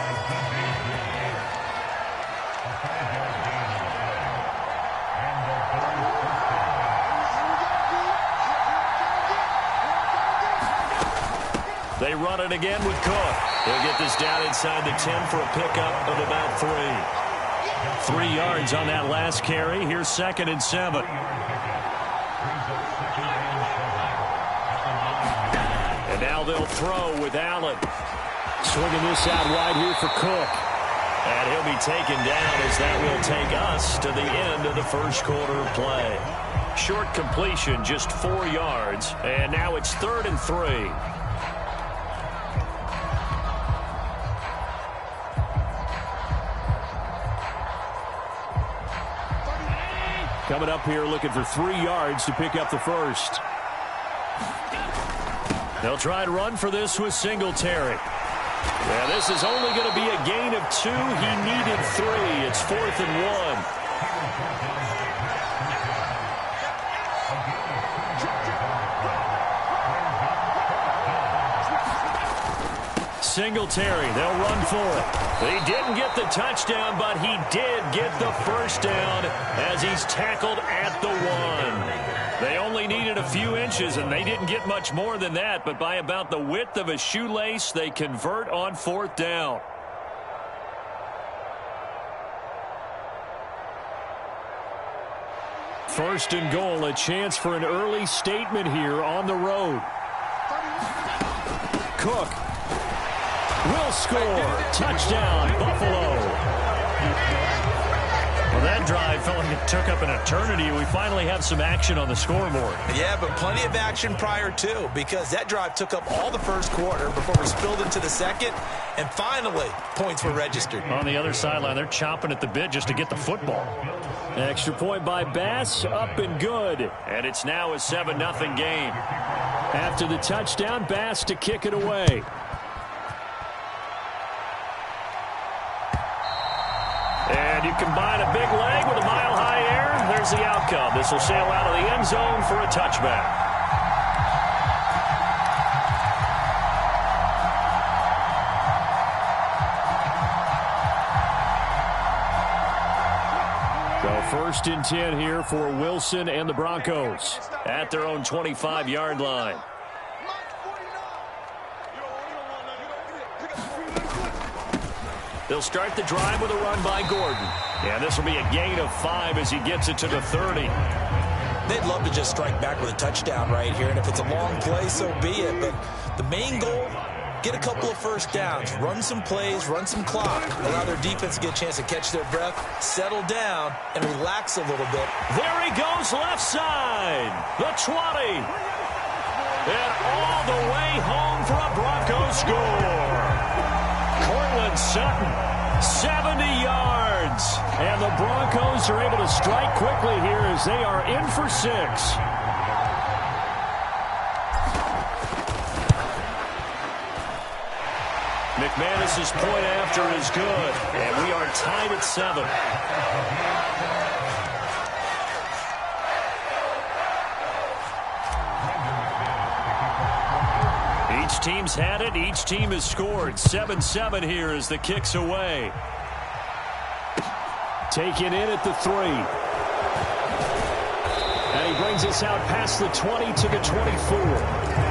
They run it again with Cook. He'll get this down inside the 10 for a pickup of about 3. 3 yards on that last carry. Here's 2nd and 7. And now they'll throw with Allen. Swinging this out wide here for Cook. And he'll be taken down as that will take us to the end of the first quarter of play. Short completion, just 4 yards. And now it's 3rd and 3. Coming up here looking for 3 yards to pick up the first. They'll try to run for this with Singletary. Yeah, this is only going to be a gain of 2. He needed 3. It's 4th and 1. Singletary, they'll run for it. He didn't get the touchdown, but he did get the first down as he's tackled at the 1. They only needed a few inches, and they didn't get much more than that, but by about the width of a shoelace, they convert on 4th down. First and goal, a chance for an early statement here on the road. Cook will score. Touchdown, Buffalo. Well, that drive felt like it took up an eternity. We finally have some action on the scoreboard. Yeah, but plenty of action prior to, because that drive took up all the first quarter before we spilled into the second, and finally, points were registered. On the other sideline, they're chomping at the bit just to get the football. Extra point by Bass, up and good. And it's now a 7-0 game. After the touchdown, Bass to kick it away. And you combine a big leg with a mile-high air, there's the outcome. This will sail out of the end zone for a touchback. So 1st and 10 here for Wilson and the Broncos at their own 25-yard line. They'll start the drive with a run by Gordon. And this will be a gain of 5 as he gets it to the 30. They'd love to just strike back with a touchdown right here, and if it's a long play, so be it. But the main goal, get a couple of first downs, run some plays, run some clock, allow their defense to get a chance to catch their breath, settle down, and relax a little bit. There he goes left side, the 20. And all the way home for a Broncos score. Cortland Sutton, 70 yards. And the Broncos are able to strike quickly here as they are in for 6. McManus's point after is good. And we are tied at 7. Each team's had it. Each team has scored. 7-7 here as the kick's away. Taken in at the 3. And he brings us out past the 20 to the 24.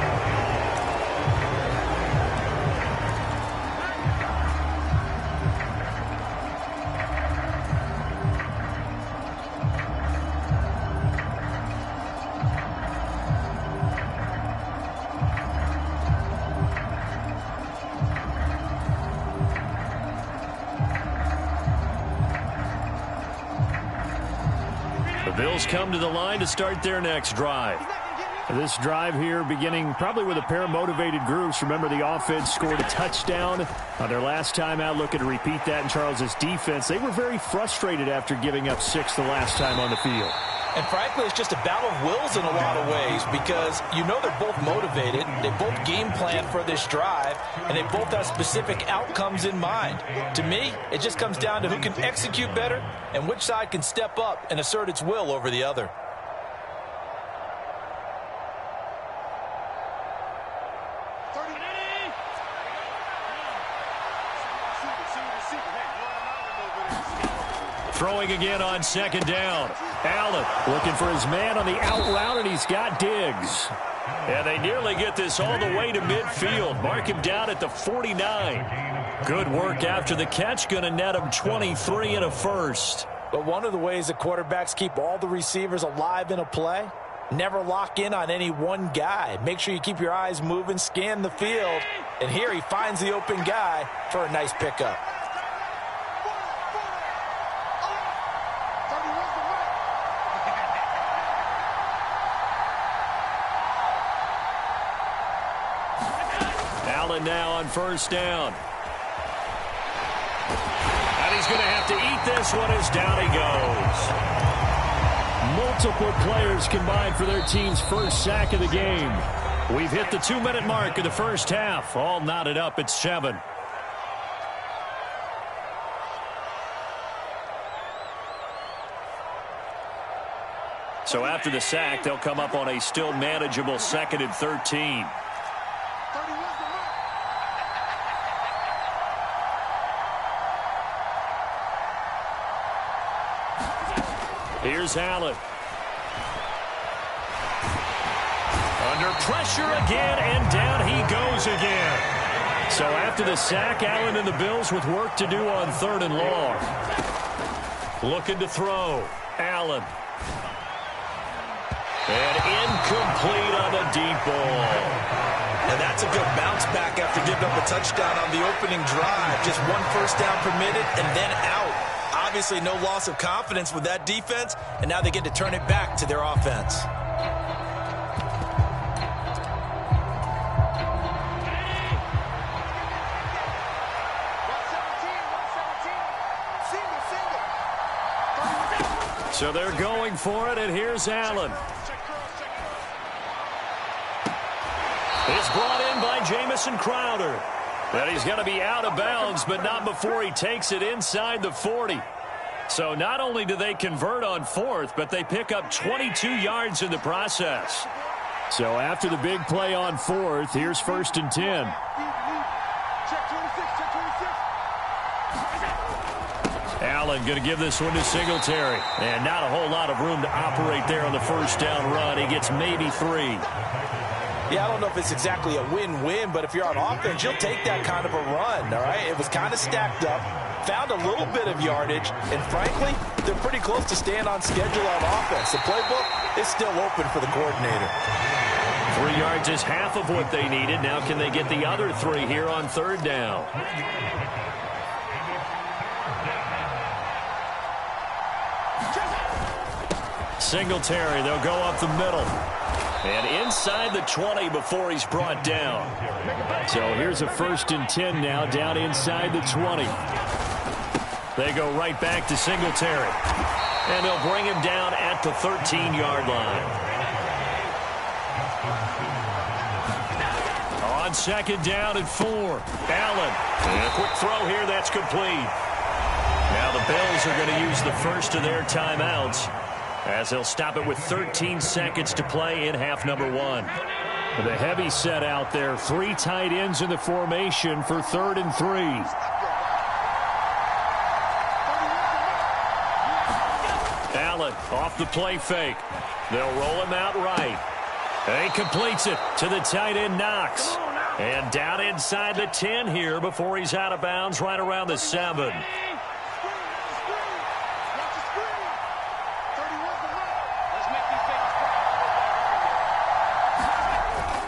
Bills come to the line to start their next drive. This drive here beginning probably with a pair of motivated groups. Remember, the offense scored a touchdown on their last time out, looking to repeat that in Charles's defense. They were very frustrated after giving up 6 the last time on the field. And frankly, it's just a battle of wills in a lot of ways, because you know they're both motivated, they both game plan for this drive, and they both have specific outcomes in mind. To me, it just comes down to who can execute better and which side can step up and assert its will over the other. throwing again on second down. Allen looking for his man on the out route, and he's got Diggs. And they nearly get this all the way to midfield. Mark him down at the 49. Good work after the catch. Going to net him 23 and a first. But one of the ways that quarterbacks keep all the receivers alive in a play, never lock in on any one guy. Make sure you keep your eyes moving, scan the field. And here he finds the open guy for a nice pickup. Allen now on first down. And he's going to have to eat this one as down he goes. Multiple players combined for their team's first sack of the game. We've hit the 2-minute mark of the first half. All knotted up at 7. So after the sack, they'll come up on a still manageable 2nd and 13. Here's Allen. Under pressure again, and down he goes again. So after the sack, Allen and the Bills with work to do on 3rd and long. Looking to throw. Allen. And incomplete on a deep ball. And that's a good bounce back after giving up a touchdown on the opening drive. Just 1 first down permitted and then out. Obviously no loss of confidence with that defense, and now they get to turn it back to their offense. So they're going for it, and here's Allen. It's brought in by Jamison Crowder. And he's going to be out of bounds, but not before he takes it inside the 40. So not only do they convert on 4th, but they pick up 22 yards in the process. So after the big play on 4th, here's 1st and 10. Allen going to give this one to Singletary. And not a whole lot of room to operate there on the first down run. He gets maybe 3. Yeah, I don't know if it's exactly a win-win, but if you're on offense, you'll take that kind of a run, all right? It was kind of stacked up, found a little bit of yardage, and frankly, they're pretty close to staying on schedule on offense. The playbook is still open for the coordinator. 3 yards is half of what they needed. Now can they get the other 3 here on 3rd down? Singletary, they'll go up the middle. And inside the 20 before he's brought down. So here's a 1st and 10 now, down inside the 20. They go right back to Singletary. And they'll bring him down at the 13-yard line. On 2nd down and 4. Allen. And a quick throw here, that's complete. Now the Bills are going to use the first of their timeouts, as they'll stop it with 13 seconds to play in half number 1. The heavy set out there. 3 tight ends in the formation for 3rd and 3. Allen off the play fake. They'll roll him out right. And he completes it to the tight end Knox. And down inside the 10 here before he's out of bounds right around the 7.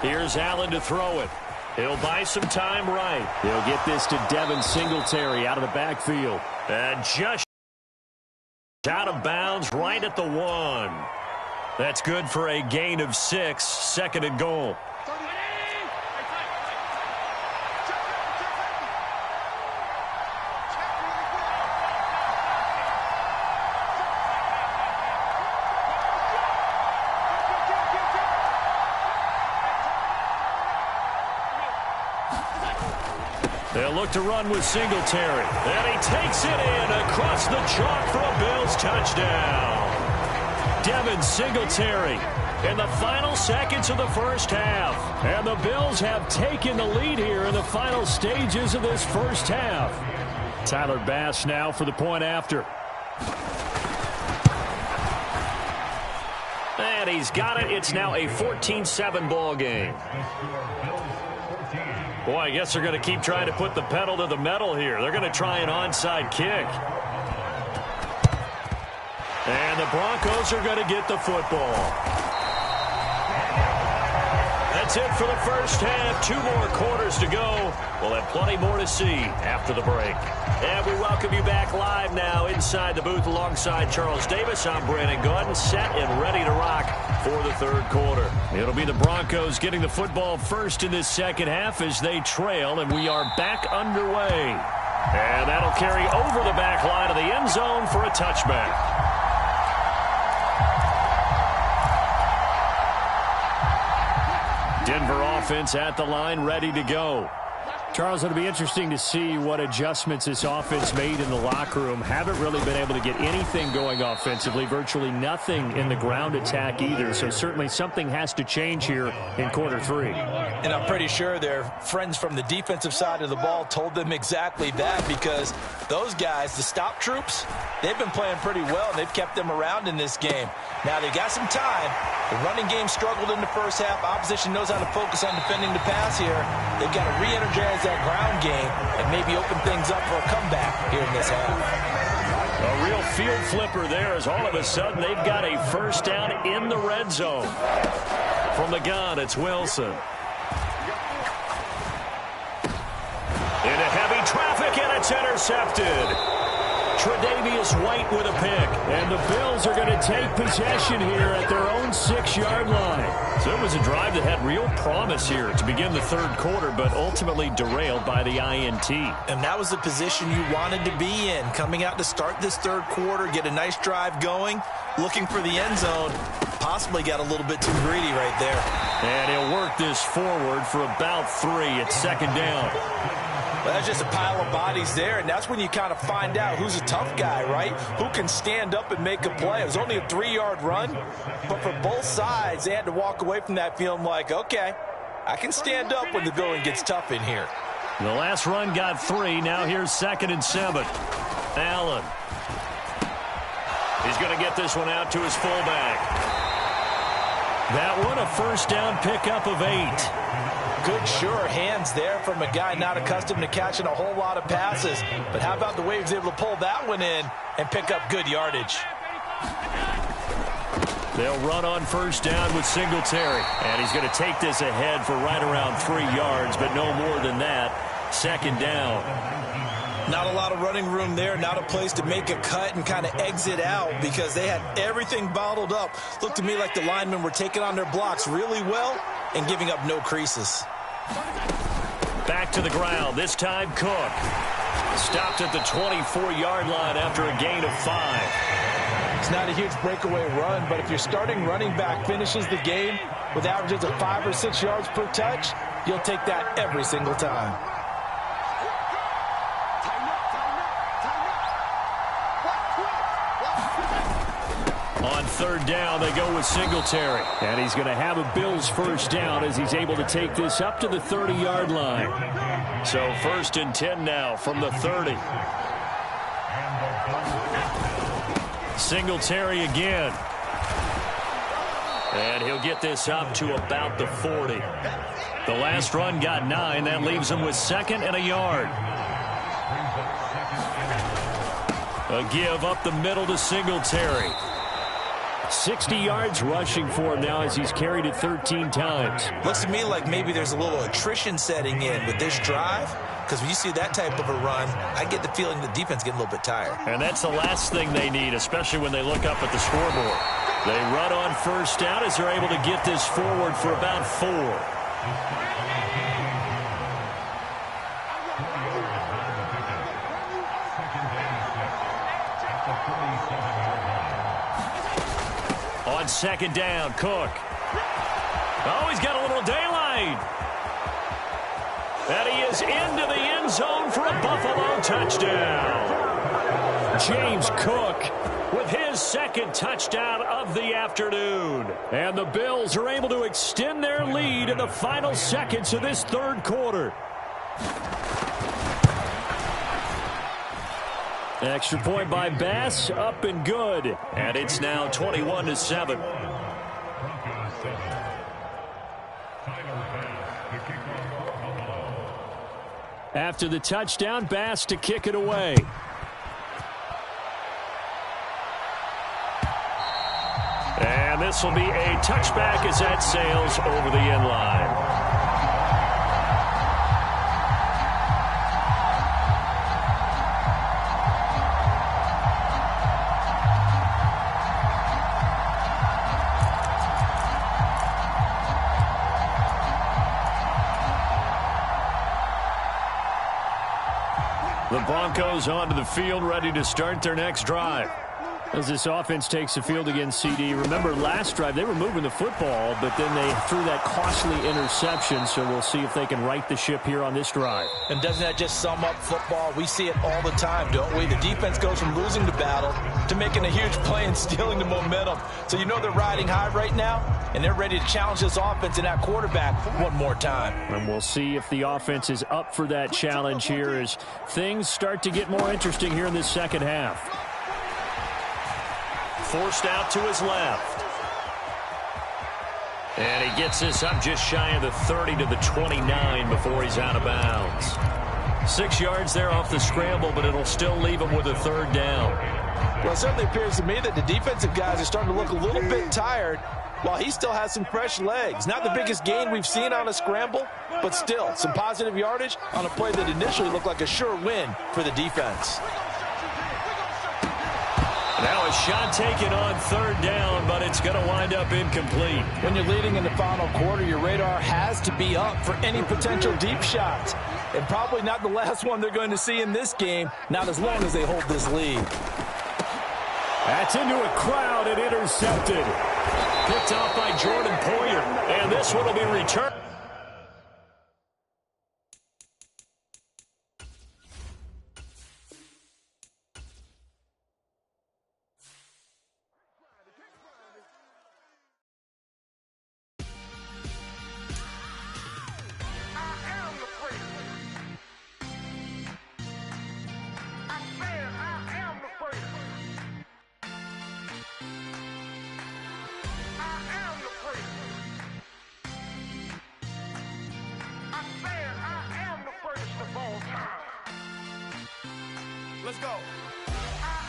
Here's Allen to throw it. He'll buy some time right. He'll get this to Devin Singletary out of the backfield. And just out of bounds right at the 1. That's good for a gain of 6. 2nd and goal. They'll look to run with Singletary. And he takes it in across the chalk for a Bills touchdown. Devin Singletary in the final seconds of the first half. And the Bills have taken the lead here in the final stages of this first half. Tyler Bass now for the point after. And he's got it. It's now a 14-7 ball game. Boy, I guess they're going to keep trying to put the pedal to the metal here. They're going to try an onside kick. And the Broncos are going to get the football. That's it for the first half. 2 more quarters to go. We'll have plenty more to see after the break. And we welcome you back live now inside the booth alongside Charles Davis. I'm Brandon Gaudin, set and ready to rock for the third quarter. It'll be the Broncos getting the football first in this second half as they trail, and we are back underway. And that'll carry over the back line of the end zone for a touchback. Denver offense at the line, ready to go. Charles, it'll be interesting to see what adjustments this offense made in the locker room. Haven't really been able to get anything going offensively, virtually nothing in the ground attack either. So certainly something has to change here in quarter 3. And I'm pretty sure their friends from the defensive side of the ball told them exactly that, because those guys, the stop troops, they've been playing pretty well, and they've kept them around in this game. Now, they got some time. The running game struggled in the first half. Opposition knows how to focus on defending the pass here. They've got to re-energize that ground game and maybe open things up for a comeback here in this half. A real field flipper there, as all of a sudden they've got a first down in the red zone. From the gun, it's Wilson. Into heavy traffic, and it's intercepted. Tre'Davious White with a pick. And the Bills are going to take possession here at their own 6-yard line. So it was a drive that had real promise here to begin the third quarter, but ultimately derailed by the INT. And that was the position you wanted to be in, coming out to start this third quarter, get a nice drive going, looking for the end zone. Possibly got a little bit too greedy right there. And he'll work this forward for about 3. It's second down. Well, that's just a pile of bodies there, and that's when you kind of find out who's a tough guy, right? Who can stand up and make a play. It was only a 3-yard run, but for both sides, they had to walk away from that feeling like, okay, I can stand up when the going gets tough in here. The last run got 3. Now here's 2nd and 7. Allen. He's going to get this one out to his fullback. That one a first down pickup of 8. Good, sure hands there from a guy not accustomed to catching a whole lot of passes. But how about the way he was able to pull that one in and pick up good yardage? They'll run on first down with Singletary. And he's going to take this ahead for right around 3 yards, but no more than that. Second down. Not a lot of running room there, not a place to make a cut and kind of exit out because they had everything bottled up. Looked to me like the linemen were taking on their blocks really well and giving up no creases. Back to the ground, this time Cook. Stopped at the 24-yard line after a gain of 5. It's not a huge breakaway run, but if your starting running back finishes the game with averages of 5 or 6 yards per touch, you'll take that every single time. On third down, they go with Singletary. And he's going to have a Bills first down as he's able to take this up to the 30-yard line. So 1st and 10 now from the 30. Singletary again. And he'll get this up to about the 40. The last run got 9. That leaves him with 2nd and a yard. A give up the middle to Singletary. 60 yards rushing for him now as he's carried it 13 times. Looks to me like maybe there's a little attrition setting in with this drive, because when you see that type of a run, I get the feeling the defense getting a little bit tired. And that's the last thing they need, especially when they look up at the scoreboard. They run on first down as they're able to get this forward for about 4. On second down, Cook. Oh, he's got a little daylight. And he is into the end zone for a Buffalo touchdown. James Cook with his 2nd touchdown of the afternoon. And the Bills are able to extend their lead in the final seconds of this third quarter. Extra point by Bass, up and good. And it's now 21-7. After the touchdown, Bass to kick it away. And this will be a touchback as that sails over the end line. The Broncos onto the field, ready to start their next drive. As this offense takes the field against CD. Remember, last drive, they were moving the football, but then they threw that costly interception, so we'll see if they can right the ship here on this drive. And doesn't that just sum up football? We see it all the time, don't we? The defense goes from losing the battle to making a huge play and stealing the momentum. So you know they're riding high right now, and they're ready to challenge this offense and that quarterback one more time. And we'll see if the offense is up for that challenge here as things start to get more interesting here in this second half. Forced out to his left. And he gets this up just shy of the 30 to the 29 before he's out of bounds. 6 yards there off the scramble, but it'll still leave him with a third down. Well, it certainly appears to me that the defensive guys are starting to look a little bit tired while he still has some fresh legs. Not the biggest gain we've seen on a scramble, but still some positive yardage on a play that initially looked like a sure win for the defense. Now a shot taken on third down, but it's going to wind up incomplete. When you're leading in the final quarter, your radar has to be up for any potential deep shots. And probably not the last one they're going to see in this game, not as long as they hold this lead. That's into a crowd and intercepted. Picked off by Jordan Poyer, and this one will be returned. Let's go. I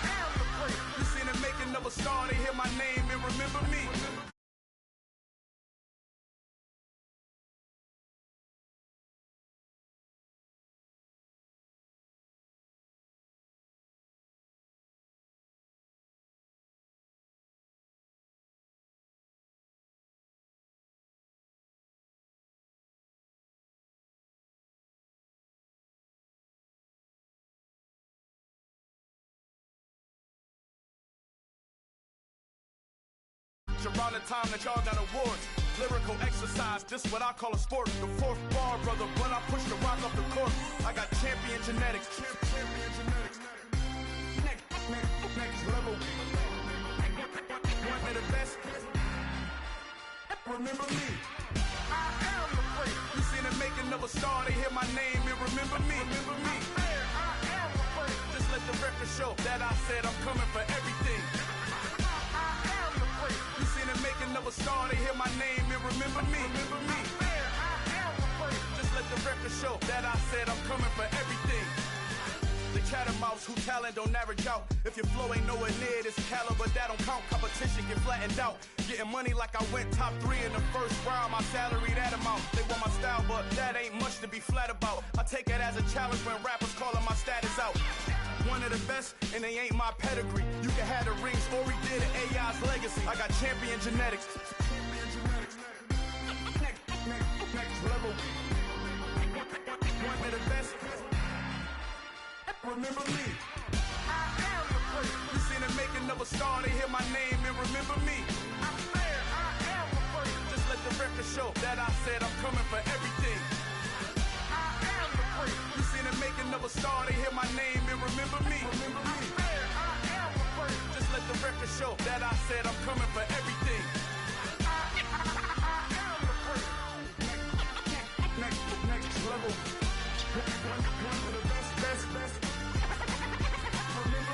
am the great. You seen the making of a star, they hear my name and remember me. Around the time that y'all got awards, lyrical exercise, this what I call a sport. The fourth bar, brother, when I push the rock off the court, I got champion genetics. Champion genetics. Next level. One of the best. Remember me. I am the great. You seen the making of a star, they hear my name and remember me. Remember me. I am the great. Just let the record show that I said I'm coming for everything. Making of a star, they hear my name and remember me. Remember me. Just let the record show that I said I'm coming for everything. The catamounts who talent don't average out. If your flow ain't nowhere near this caliber, that don't count. Competition get flattened out. Getting money like I went top 3 in the first round. My salary that amount. They want my style, but that ain't much to be flat about. I take it as a challenge when rappers calling my status out. One of the best, and they ain't my pedigree. You can have the rings, or we did it, AI's legacy. I got champion genetics. Next level. One of the best. Remember me. I am the great. You seen the making of a star, they hear my name and remember me. I am the great. Just let the record show that I said I'm coming for everything. You seen the making of a star, they hear my name and remember me. Remember me. I am the great. Just let the record show that I said I'm coming for everything. I am the great. Next level. One of the best. Remember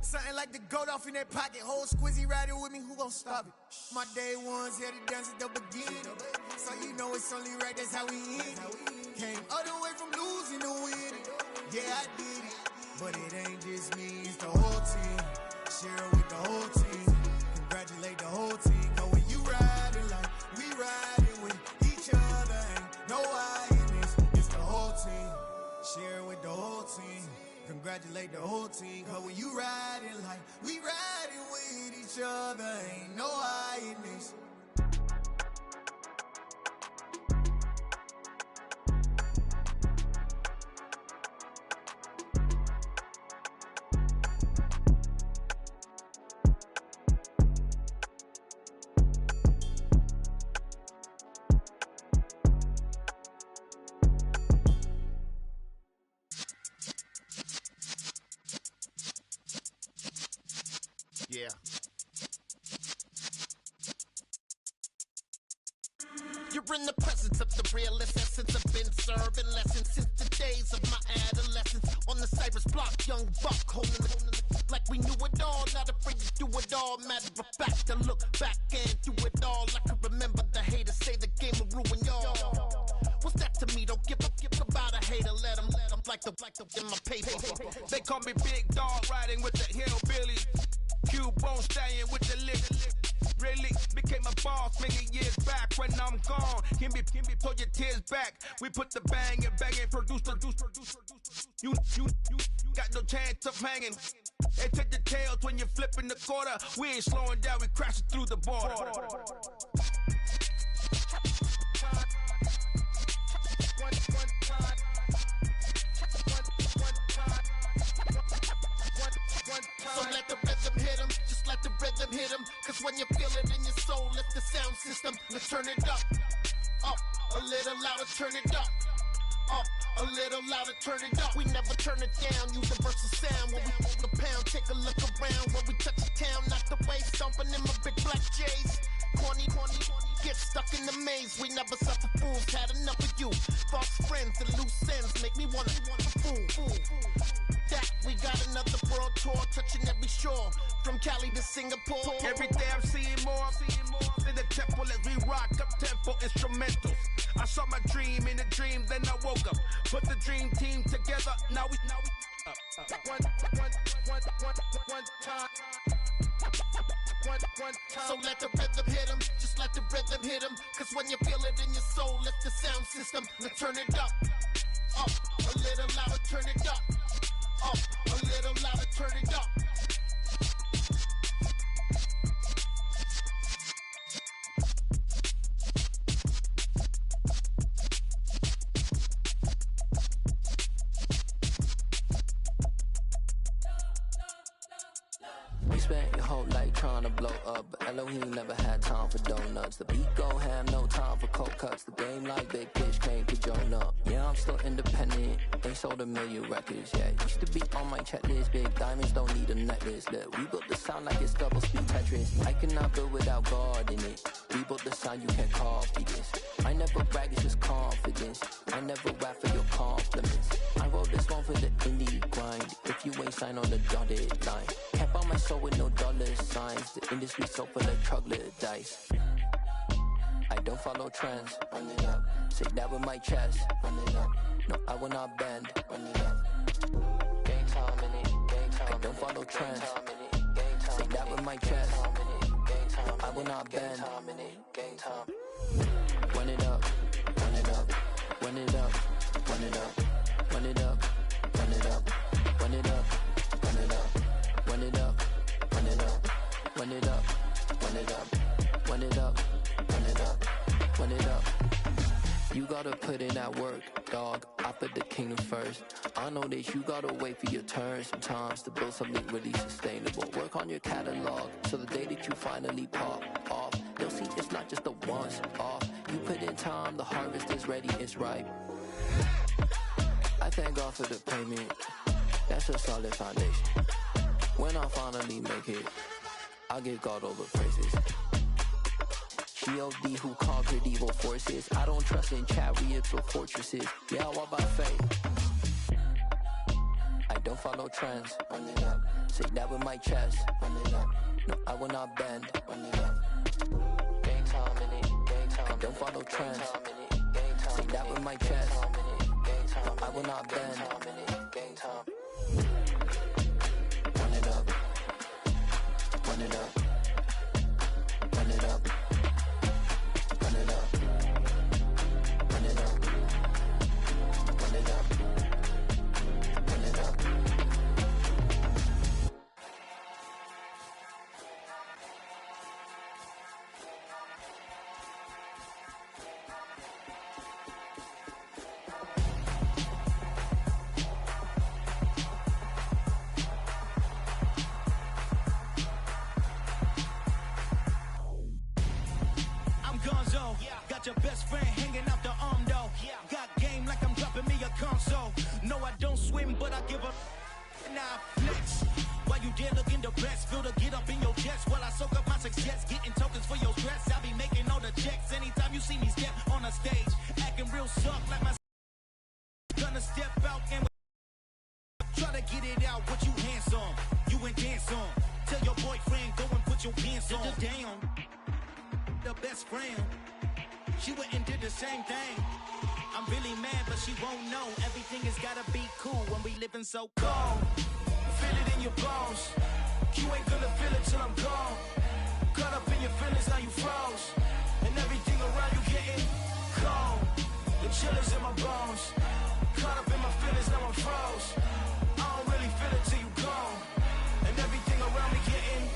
Something like the goat off in that pocket. Whole squizzy riding with me, who gon' stop it? My day ones here to dance at the beginning. So you know it's only right, that's how we end it. Came all the way from losing to winning. Yeah, I did it. But it ain't just me, it's the whole team. Share it with the whole team. Congratulate the whole team. Cause when you riding like we riding with each other, ain't no I in this. It's the whole team. Share it with the whole team. Congratulate the whole team. Cause when you riding like we riding with each other, ain't no I in this. Yeah. You're in the presence of the realest essence. I've been serving lessons since the days of my adolescence. On the Cypress block, young buck holding the like we knew it all. Not afraid to do it all. Matter of fact, to look back and do it all. I can remember the haters say the game will ruin y'all. What's that to me? Don't give about a hater. Let them like the in my paper. They call me Big Dog, riding with the hillbillies. Cubone staying with the lick. Really became a boss many years back. When I'm gone, can be pull your tears back. We put the bang and produce. You got no chance of hanging. They take the tails when you're flipping the quarter. We ain't slowing down, we crashing through the border. So let the rhythm hit him, just let the rhythm hit him. Cause when you feel it in your soul, lift the sound system. Let's turn it up, a little louder, turn it up, a little louder, turn it up. We never turn it down, universal sound. When we move the pound, take a look around. When we touch the town, knock the way, stomping in my big black J's. Corny, get stuck in the maze. We never suffer fools, had enough of you. False friends and loose ends make me wanna fool. That we got another world tour, touching every shore, from Cali to Singapore. Every day I'm seeing more in the temple as we rock up tempo instrumentals. I saw my dream in a dream, then I woke up. Put the dream team together, now we one time. So let the rhythm hit him, just let the rhythm hit him. Cause when you feel it in your soul, lift the sound system. Let's turn it up, a little louder, turn it up, a little louder, turn it up. You spent your whole life trying to blow up, but Elohim never had time for donuts. The beat go ham, no time for cold cuts. The game like Big Fish came to join up. Yeah, I'm still independent, ain't sold 1 million records yet. Used to be on my checklist, big diamonds don't need a necklace. Look, we built the sound like it's double speed Tetris. I cannot build without God in it. We built the sound, you can't copy this. I never brag, it's just confidence. I never rap for your compliments. I wrote this one for the indie grind. If you ain't signed on the dotted line, can't buy my soul with no dollar signs. The industry so full of troglodytes. I don't follow trends. Run it up. Say that with my chest. Run it up. No, I will not bend. Run it up. Gang time in it. Gang time. I don't follow trends. Say that with my chest. No, I will not bend. Gang time. Run it up. Run it up. Run it up. Run it up. Run it up. Run it up. Run it up. Run it up. Run it up. Run it up. Run it up. Run it up. Run it up. Run it up. Run it up. You gotta put in that work, dog. I put the kingdom first. I know that you gotta wait for your turn sometimes to build something really sustainable. Work on your catalog, so the day that you finally pop off, they'll see it's not just a once off. You put in time, the harvest is ready, it's ripe. I thank God for the payment. That's a solid foundation. When I finally make it, I'll give God all the praises. G.O.D. who conquered evil forces. I don't trust in chariots or fortresses. Yeah, I walk by faith. I don't follow trends. Run it up. Say that with my chest. Run it up. No, I will not bend. Run it up. Game time in it. Game time. I don't follow trends. Say that with my chest. No, I will not bend. Game time. Run it up. Run it up. Run it up. Run it up. Run it up. Run it up. Run it up. Got your best friend hanging out the arm though. Got game like I'm dropping me a console. No, I don't swim, but I give a nah flex. While you there looking the best, feel the get up in your chest while I soak up my success. Getting tokens for your stress. I be making all the checks anytime you see me step on a stage. Acting real suck like my gonna step out and try to get it out. What you handsome? You and dance on. Tell your boyfriend go and put your pants on. Down. The best friend. She went and did the same thing. I'm really mad, but she won't know. Everything has gotta be cool when we living so cold. Feel it in your bones. You ain't gonna feel it till I'm gone. Caught up in your feelings, now you froze. And everything around you getting cold. The chillers in my bones. Caught up in my feelings, now I'm froze. I don't really feel it till you gone. And everything around me getting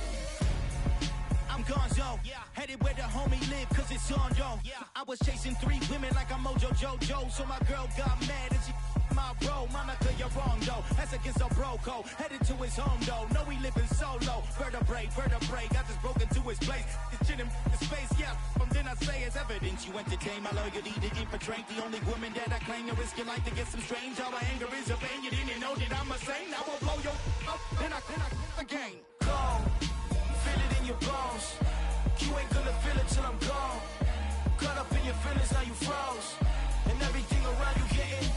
I'm gonzo, headed where the homie live, cause it's on, yo. I was chasing 3 women like I'm Mojo Jojo, so my girl got mad and she my bro. Monica, you're wrong, though. That's against a bro code. Headed to his home, though. No, we living solo. Vertebrae. I just broke into his place. It's shit in his face, yeah. From then I say it's evidence you entertain my loyalty to infiltrate. The only woman that I claim to risk your life to get some strange. All my anger is a pain. You didn't know that I'm a saint. I will blow your up, then I again. Go. Feel it in your bones. You ain't gonna feel it till I'm gone. Caught up in your feelings, now you froze. And everything around you getting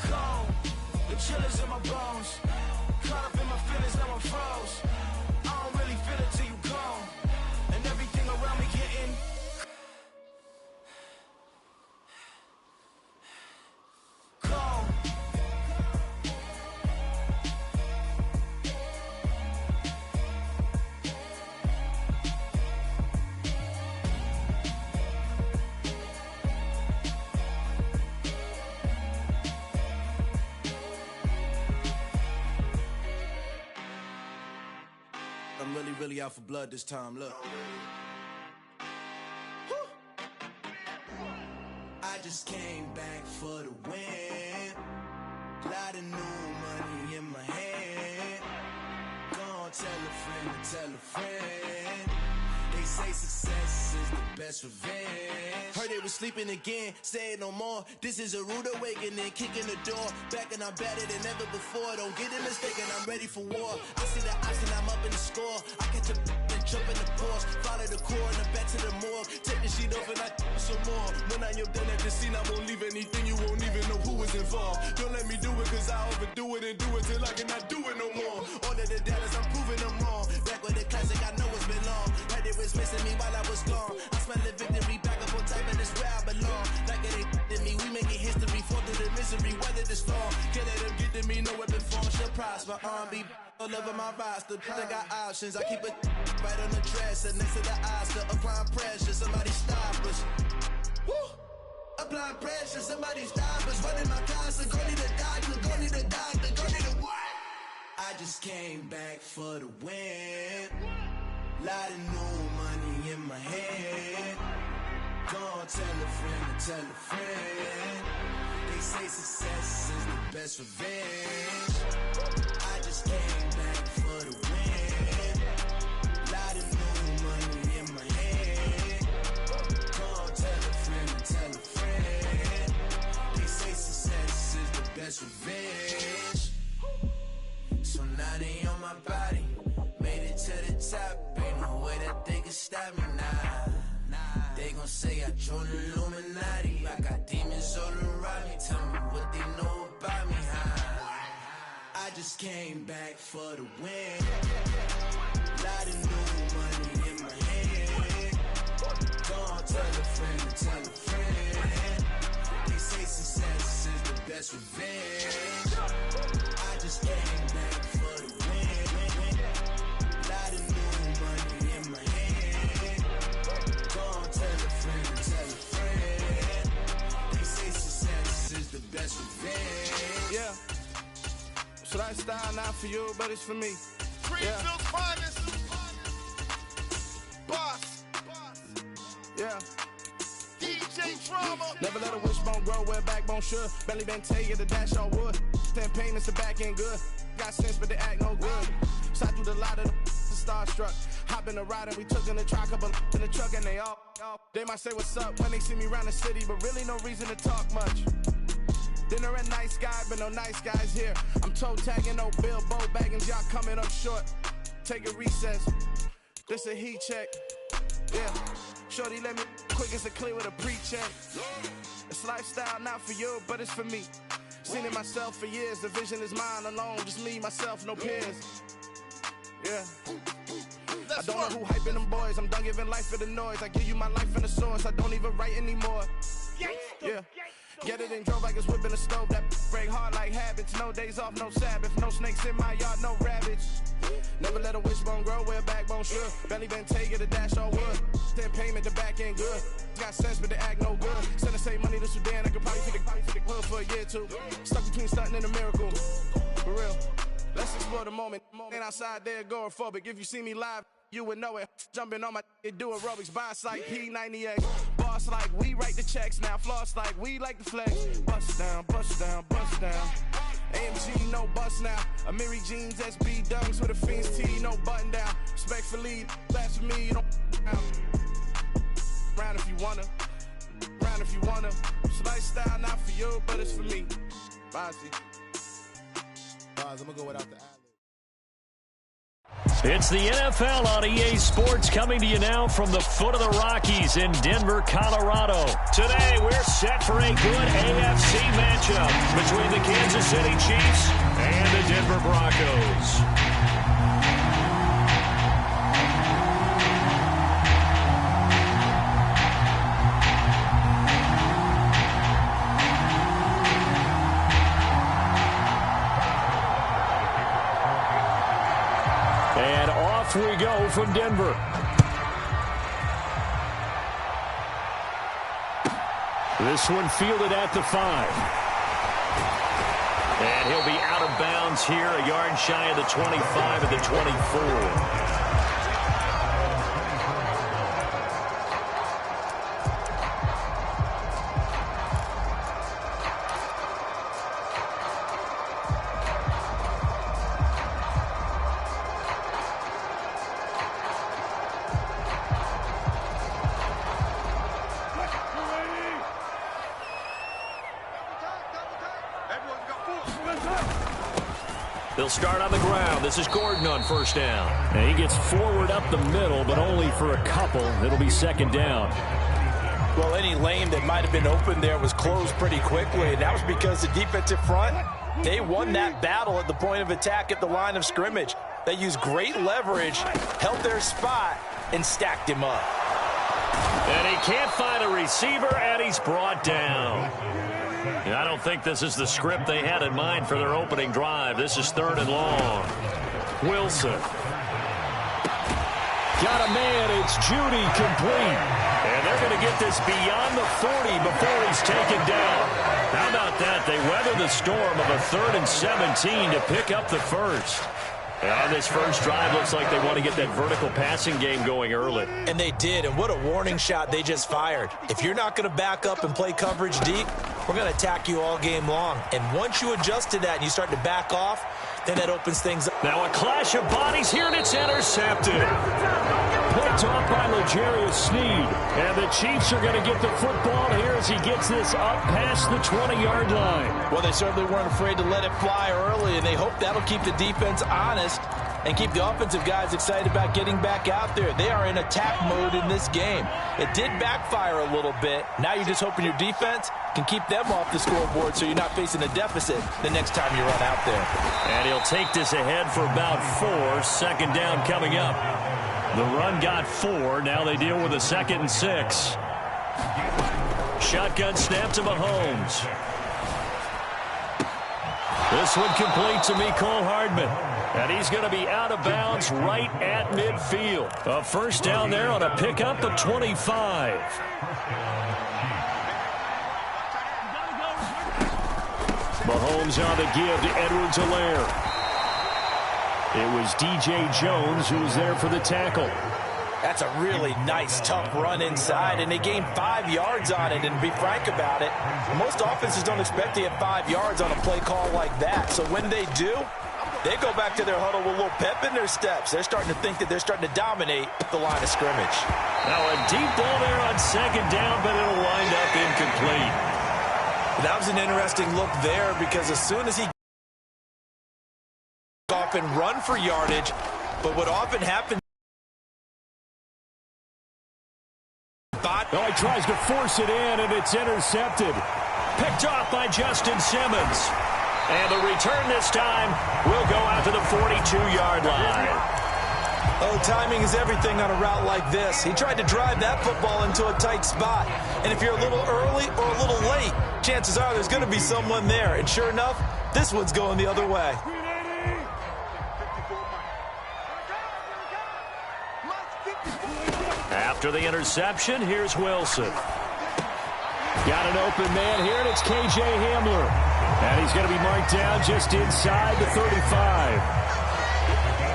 cold. The chillers in my bones. Caught up in my feelings, now I'm froze. I don't really feel it till you gone. And everything around me getting cold. I'm really out for blood this time, look. I just came back for the win. Lot of new money in my hand. Gonna tell a friend. They say success is the best revenge. Heard they was sleeping again, say it no more. This is a rude awakening, kicking the door. Back and I'm better than ever before. Don't get it mistaken, I'm ready for war. I see the option, I'm up in the score. I catch a and jump in the Porsche. Follow the core and the back to the morgue. Take the sheet off and I some more. When I am done at the scene, I won't leave anything. You won't even know who was involved. Don't let me do it, cause I overdo it and do it till I cannot do it no more. All of the doubters, I'm proving them wrong. Back with the classic, I know it's been long. Heard it was missing me while I was gone. I smell the victory back up on top, and it's where I belong. Like it ain't to me, we making history. Fall through the misery, weather the storm. Can't let them get to me, no weapon form shall prosper. R&B all over my roster. I got options, I keep it right on the dresser. Next to the Oscar, applying pressure. Somebody stop us. Woo! Applying pressure, somebody stop us. Running my closet, go need a doctor, go need a doctor, go need a what? I just came back for the win. Lot of new money in my hand. Gonna tell a friend. They say success is the best revenge. I just came back for the win. Lot of new money in my hand. Gonna tell a friend. They say success is the best revenge. So now they on my body. Made it to the top. Ain't no way that they can stop me now. They gon' say I joined the Illuminati. I got demons all around me. Tell me what they know about me, huh? I just just came back for the win. Lot of new money in my hand. Gonna tell a friend to tell a friend. They say success is the best revenge. I just came back for the win. Lot of new money in my hand. Gonna tell a friend to tell a friend. They say success is the best revenge. Yeah. So that style not for you, but it's for me. Greenfield's finest. Boss. Yeah. DJ Drama. Never let a wishbone grow where backbone should. Belly been taking the dash all wood. 10 payments, the back end good. Got sense, but they act no good. Shot through the lot of the starstruck. Hop in the ride and we took in the truck, couple in the truck, and they all. They might say what's up when they see me around the city, but really no reason to talk much. Dinner and nice guy, but no nice guys here. I'm toe tagging, no Bilbo baggins, y'all coming up short. Take a recess. This a heat check. Yeah. Shorty let me quick as a clear with a pre-check. It's lifestyle not for you, but it's for me. Seen it myself for years. The vision is mine alone. Just me, myself, no peers. Yeah. I don't know who hyping them boys. I'm done giving life for the noise. I give you my life in the source. I don't even write anymore. Yeah. Get it and drove like it's whipping a stove. That break hard like habits. No days off, no Sabbath. No snakes in my yard, no rabbits. Never let a wishbone grow where backbone should. Belly been taking the dash all wood. 10 payment, the back end good. Got sense, but they act no good. Send the same money to Sudan. I could probably take the hood for a year or two. Stuck between stunting and a miracle. For real. Let's explore the moment. Ain't outside there agoraphobic. If you see me live, you would know it. Jumping on my do aerobics. Boss like P90X. Boss like we write the checks now. Floss like we like the flex. Bust down, bust down, bust down. AMG, no bust now. Amiri jeans, SB dunks with a Fiends T, no button down. Respectfully, that's for me, you don't round if you wanna. Round if you wanna. It's lifestyle not for you, but it's for me. Bossy. I'm gonna go without the ad. It's the NFL on EA Sports coming to you now from the foot of the Rockies in Denver, Colorado. Today, we're set for a good AFC matchup between the Kansas City Chiefs and the Denver Broncos. And off we go from Denver. This one fielded at the 5. And he'll be out of bounds here, a yard shy of the 25 at the 24. They'll start on the ground. This is Gordon on first down. And he gets forward up the middle, but only for a couple. It'll be second down. Well, any lane that might have been open there was closed pretty quickly. And that was because the defensive front, they won that battle at the point of attack at the line of scrimmage. They used great leverage, held their spot, and stacked him up. And he can't find a receiver, and he's brought down. I don't think this is the script they had in mind for their opening drive. This is 3rd and long. Wilson. Got a man. It's Judy complete. And they're going to get this beyond the 40 before he's taken down. How about that? They weather the storm of a 3rd and 17 to pick up the first. On this first drive, looks like they want to get that vertical passing game going early. And they did, and what a warning shot they just fired. If you're not going to back up and play coverage deep, we're going to attack you all game long. And once you adjust to that and you start to back off, then that opens things up. Now a clash of bodies here, and it's intercepted. Picked off by L'Jarius Sneed. And the Chiefs are going to get the football here as he gets this up past the 20-yard line. Well, they certainly weren't afraid to let it fly early, and they hope that'll keep the defense honest. and keep the offensive guys excited about getting back out there. They are in attack mode in this game. It did backfire a little bit. Now you're just hoping your defense can keep them off the scoreboard so you're not facing a deficit the next time you run out there. And he'll take this ahead for about 4. Second down coming up. The run got 4. Now they deal with a 2nd and 6. Shotgun snap to Mahomes. This one complete to Mecole Hardman. And he's going to be out of bounds right at midfield. A first down there on a pickup of 25. Mahomes on the give to Edwards-Helaire. It was DJ Jones who was there for the tackle. That's a really nice, tough run inside, and they gained 5 yards on it. And to be frank about it, most offenses don't expect to get 5 yards on a play call like that. So when they do, they go back to their huddle with a little pep in their steps. They're starting to think that they're starting to dominate the line of scrimmage. Now a deep ball there on second down, but it'll wind up incomplete. That was an interesting look there because as soon as he off and run for yardage, but what often happens, he tries to force it in, and it's intercepted. Picked off by Justin Simmons. And the return this time will go out to the 42-yard line. Oh, timing is everything on a route like this. He tried to drive that football into a tight spot. And if you're a little early or a little late, chances are there's going to be someone there. And sure enough, this one's going the other way. After the interception, here's Wilson. Got an open man here, and it's K.J. Hamler. And he's going to be marked down just inside the 35.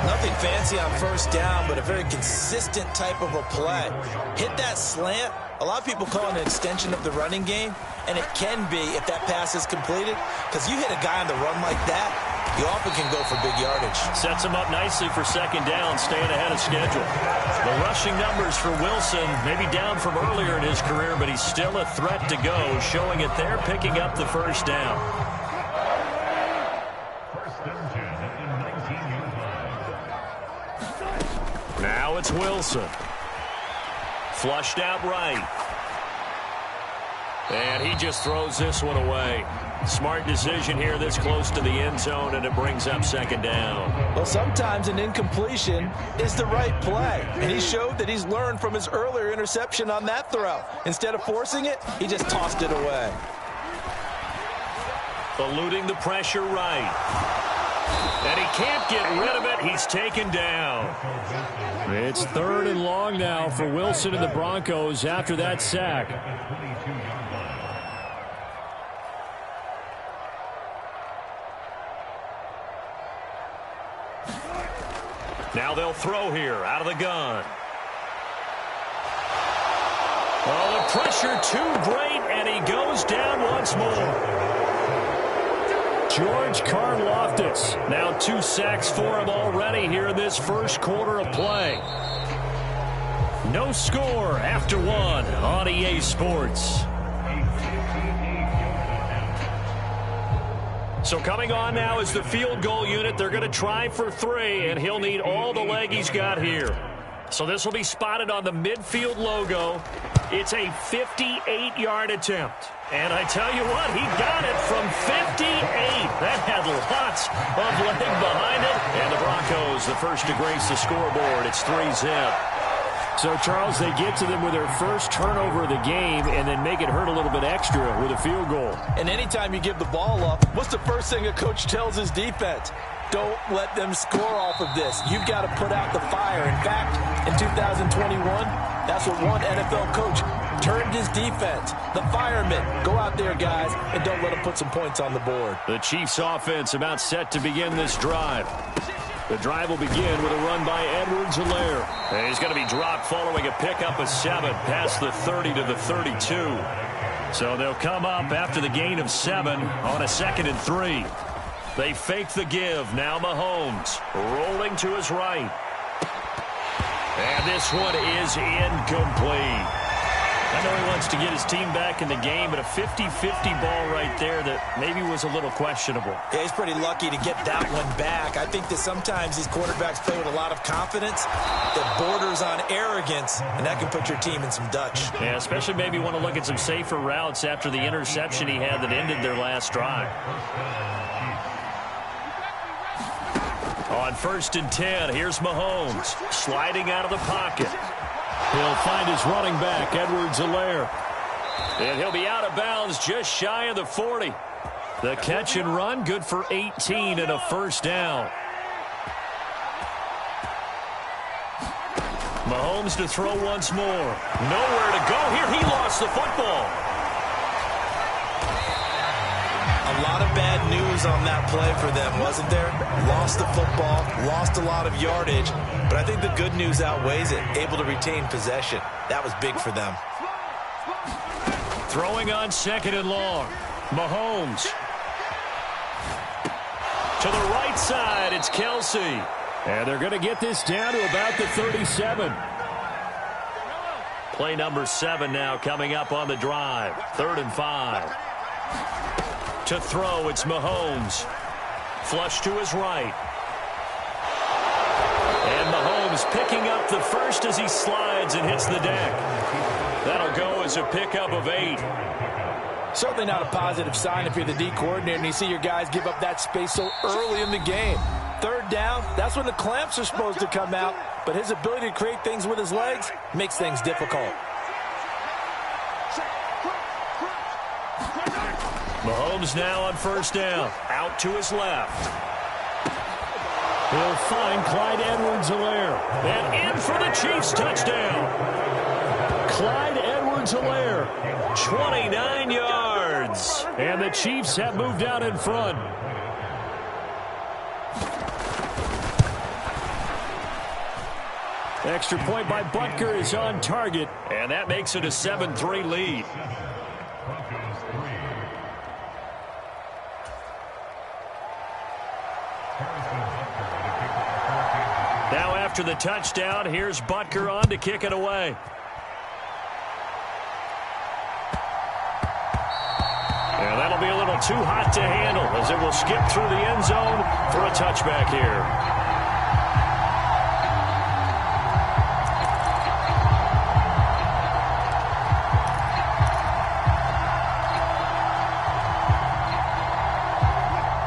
Nothing fancy on first down, but a very consistent type of a play. Hit that slant. A lot of people call it an extension of the running game, and it can be if that pass is completed, because you hit a guy on the run like that, you often can go for big yardage. Sets him up nicely for second down, staying ahead of schedule. The rushing numbers for Wilson, maybe down from earlier in his career, but he's still a threat to go, showing it there, picking up the first down. Now it's Wilson. Flushed out right. And he just throws this one away. Smart decision here this close to the end zone, and it brings up second down. Well, sometimes an incompletion is the right play. And he showed that he's learned from his earlier interception on that throw. Instead of forcing it, he just tossed it away. Eluding the pressure right. And he can't get rid of it. He's taken down. It's 3rd and long now for Wilson and the Broncos after that sack. Now they'll throw here out of the gun. Oh, the pressure too great, and he goes down once more. George Karlaftis, now 2 sacks for him already here in this first quarter of play. No score after 1 on EA Sports. So coming on now is the field goal unit. They're going to try for 3, and he'll need all the leg he's got here. So this will be spotted on the midfield logo. It's a 58-yard attempt. And I tell you what, he got it from 58. That had lots of leg behind it. And the Broncos, the first to grace the scoreboard. It's 3-zip. So, Charles, they get to them with their first turnover of the game and then make it hurt a little bit extra with a field goal. And anytime you give the ball up, what's the first thing a coach tells his defense? Don't let them score off of this. You've got to put out the fire. In fact, in 2021, that's what one NFL coach turned his defense. The firemen. Go out there, guys, and don't let them put some points on the board. The Chiefs offense about set to begin this drive. The drive will begin with a run by Edwards-Helaire. And he's going to be dropped following a pickup of 7 past the 30 to the 32. So they'll come up after the gain of 7 on a 2nd and 3. They fake the give. Now Mahomes rolling to his right. And this one is incomplete. I know he wants to get his team back in the game, but a 50-50 ball right there that maybe was a little questionable. Yeah, he's pretty lucky to get that one back. I think that sometimes these quarterbacks play with a lot of confidence that borders on arrogance, and that can put your team in some Dutch. Yeah, especially maybe want to look at some safer routes after the interception he had that ended their last drive. On 1st and 10, here's Mahomes sliding out of the pocket. He'll find his running back, Edwards-Helaire. And he'll be out of bounds just shy of the 40. The catch and run, good for 18 and a first down. Mahomes to throw once more. Nowhere to go here. He lost the football. A lot of bad news on that play for them, wasn't there? Lost the football, lost a lot of yardage, but I think the good news outweighs it. Able to retain possession. That was big for them. Throwing on 2nd and long. Mahomes. To the right side, it's Kelsey. And they're going to get this down to about the 37. Play number 7 now coming up on the drive. 3rd and 5. To throw, it's Mahomes. Flush to his right. And Mahomes picking up the first as he slides and hits the deck. That'll go as a pickup of 8. Certainly not a positive sign if you're the D coordinator and you see your guys give up that space so early in the game. 3rd down, that's when the clamps are supposed to come out, but his ability to create things with his legs makes things difficult. Mahomes now on 1st down. Out to his left. He'll find Clyde Edwards-Helaire. And in for the Chiefs touchdown. Clyde Edwards-Helaire. 29 yards. And the Chiefs have moved out in front. Extra point by Butker is on target. And that makes it a 7-3 lead. Now after the touchdown, here's Butker on to kick it away. And that'll be a little too hot to handle as it will skip through the end zone for a touchback here.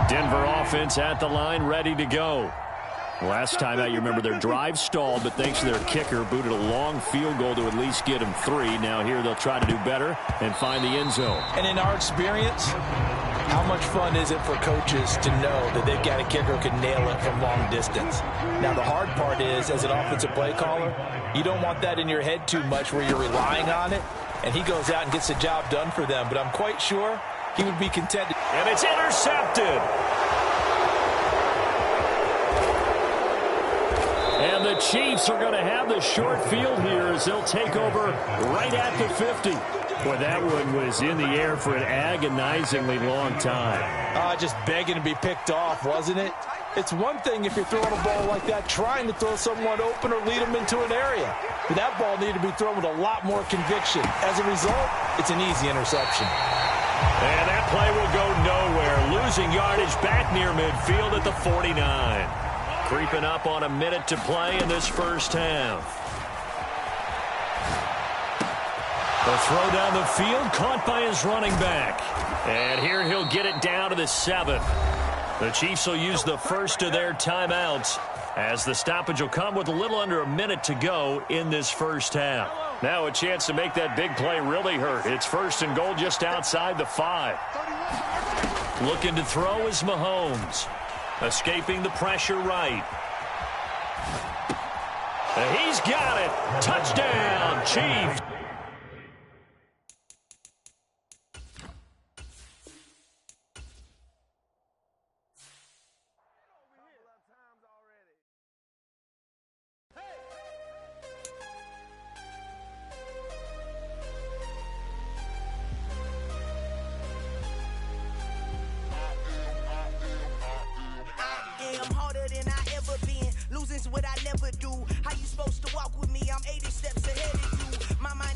Denver offense at the line, ready to go. Last time out, you remember their drive stalled, but thanks to their kicker, booted a long field goal to at least get them 3. Now here they'll try to do better and find the end zone. And in our experience, how much fun is it for coaches to know that they've got a kicker who can nail it from long distance? Now the hard part is, as an offensive play caller, you don't want that in your head too much where you're relying on it, and he goes out and gets the job done for them. But I'm quite sure he would be content. And it's intercepted. And the Chiefs are going to have the short field here as they'll take over right at the 50. Boy, that one was in the air for an agonizingly long time. Just begging to be picked off, wasn't it? It's one thing if you're throwing a ball like that, trying to throw someone open or lead them into an area. But that ball needed to be thrown with a lot more conviction. As a result, it's an easy interception. And that play will go nowhere. Losing yardage back near midfield at the 49. Creeping up on a minute to play in this first half. The throw down the field, caught by his running back. And here he'll get it down to the 7. The Chiefs will use the first of their timeouts as the stoppage will come with a little under a minute to go in this first half. Now a chance to make that big play really hurt. It's 1st and goal just outside the 5. Looking to throw is Mahomes. Escaping the pressure right. And he's got it. Touchdown, Chiefs. What I never do. How you supposed to walk with me? I'm 80 steps ahead of you. My mind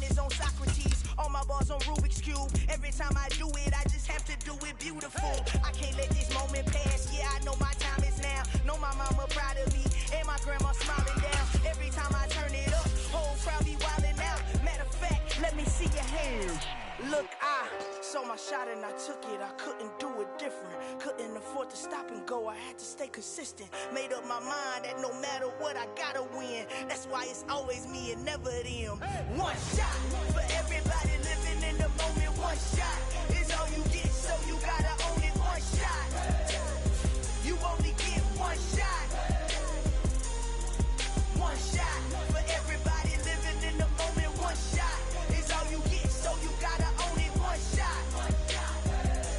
on Rubik's Cube. Every time I do it, I just have to do it beautiful. I can't let this moment pass. Yeah, I know my time is now. Know my mama proud of me, and my grandma smiling down. Every time I turn it up, whole crowd be wildin' out. Matter of fact, let me see your hands. Look, I saw my shot and I took it. I couldn't do it different. Couldn't afford to stop and go. I had to stay consistent. Made up my mind that no matter what, I gotta win. That's why it's always me and never them. One shot for everybody living in the moment. One shot is all you get, so you gotta own it. One shot. You only get one shot. One shot for everybody living in the moment. One shot is all you get, so you gotta own it. One shot.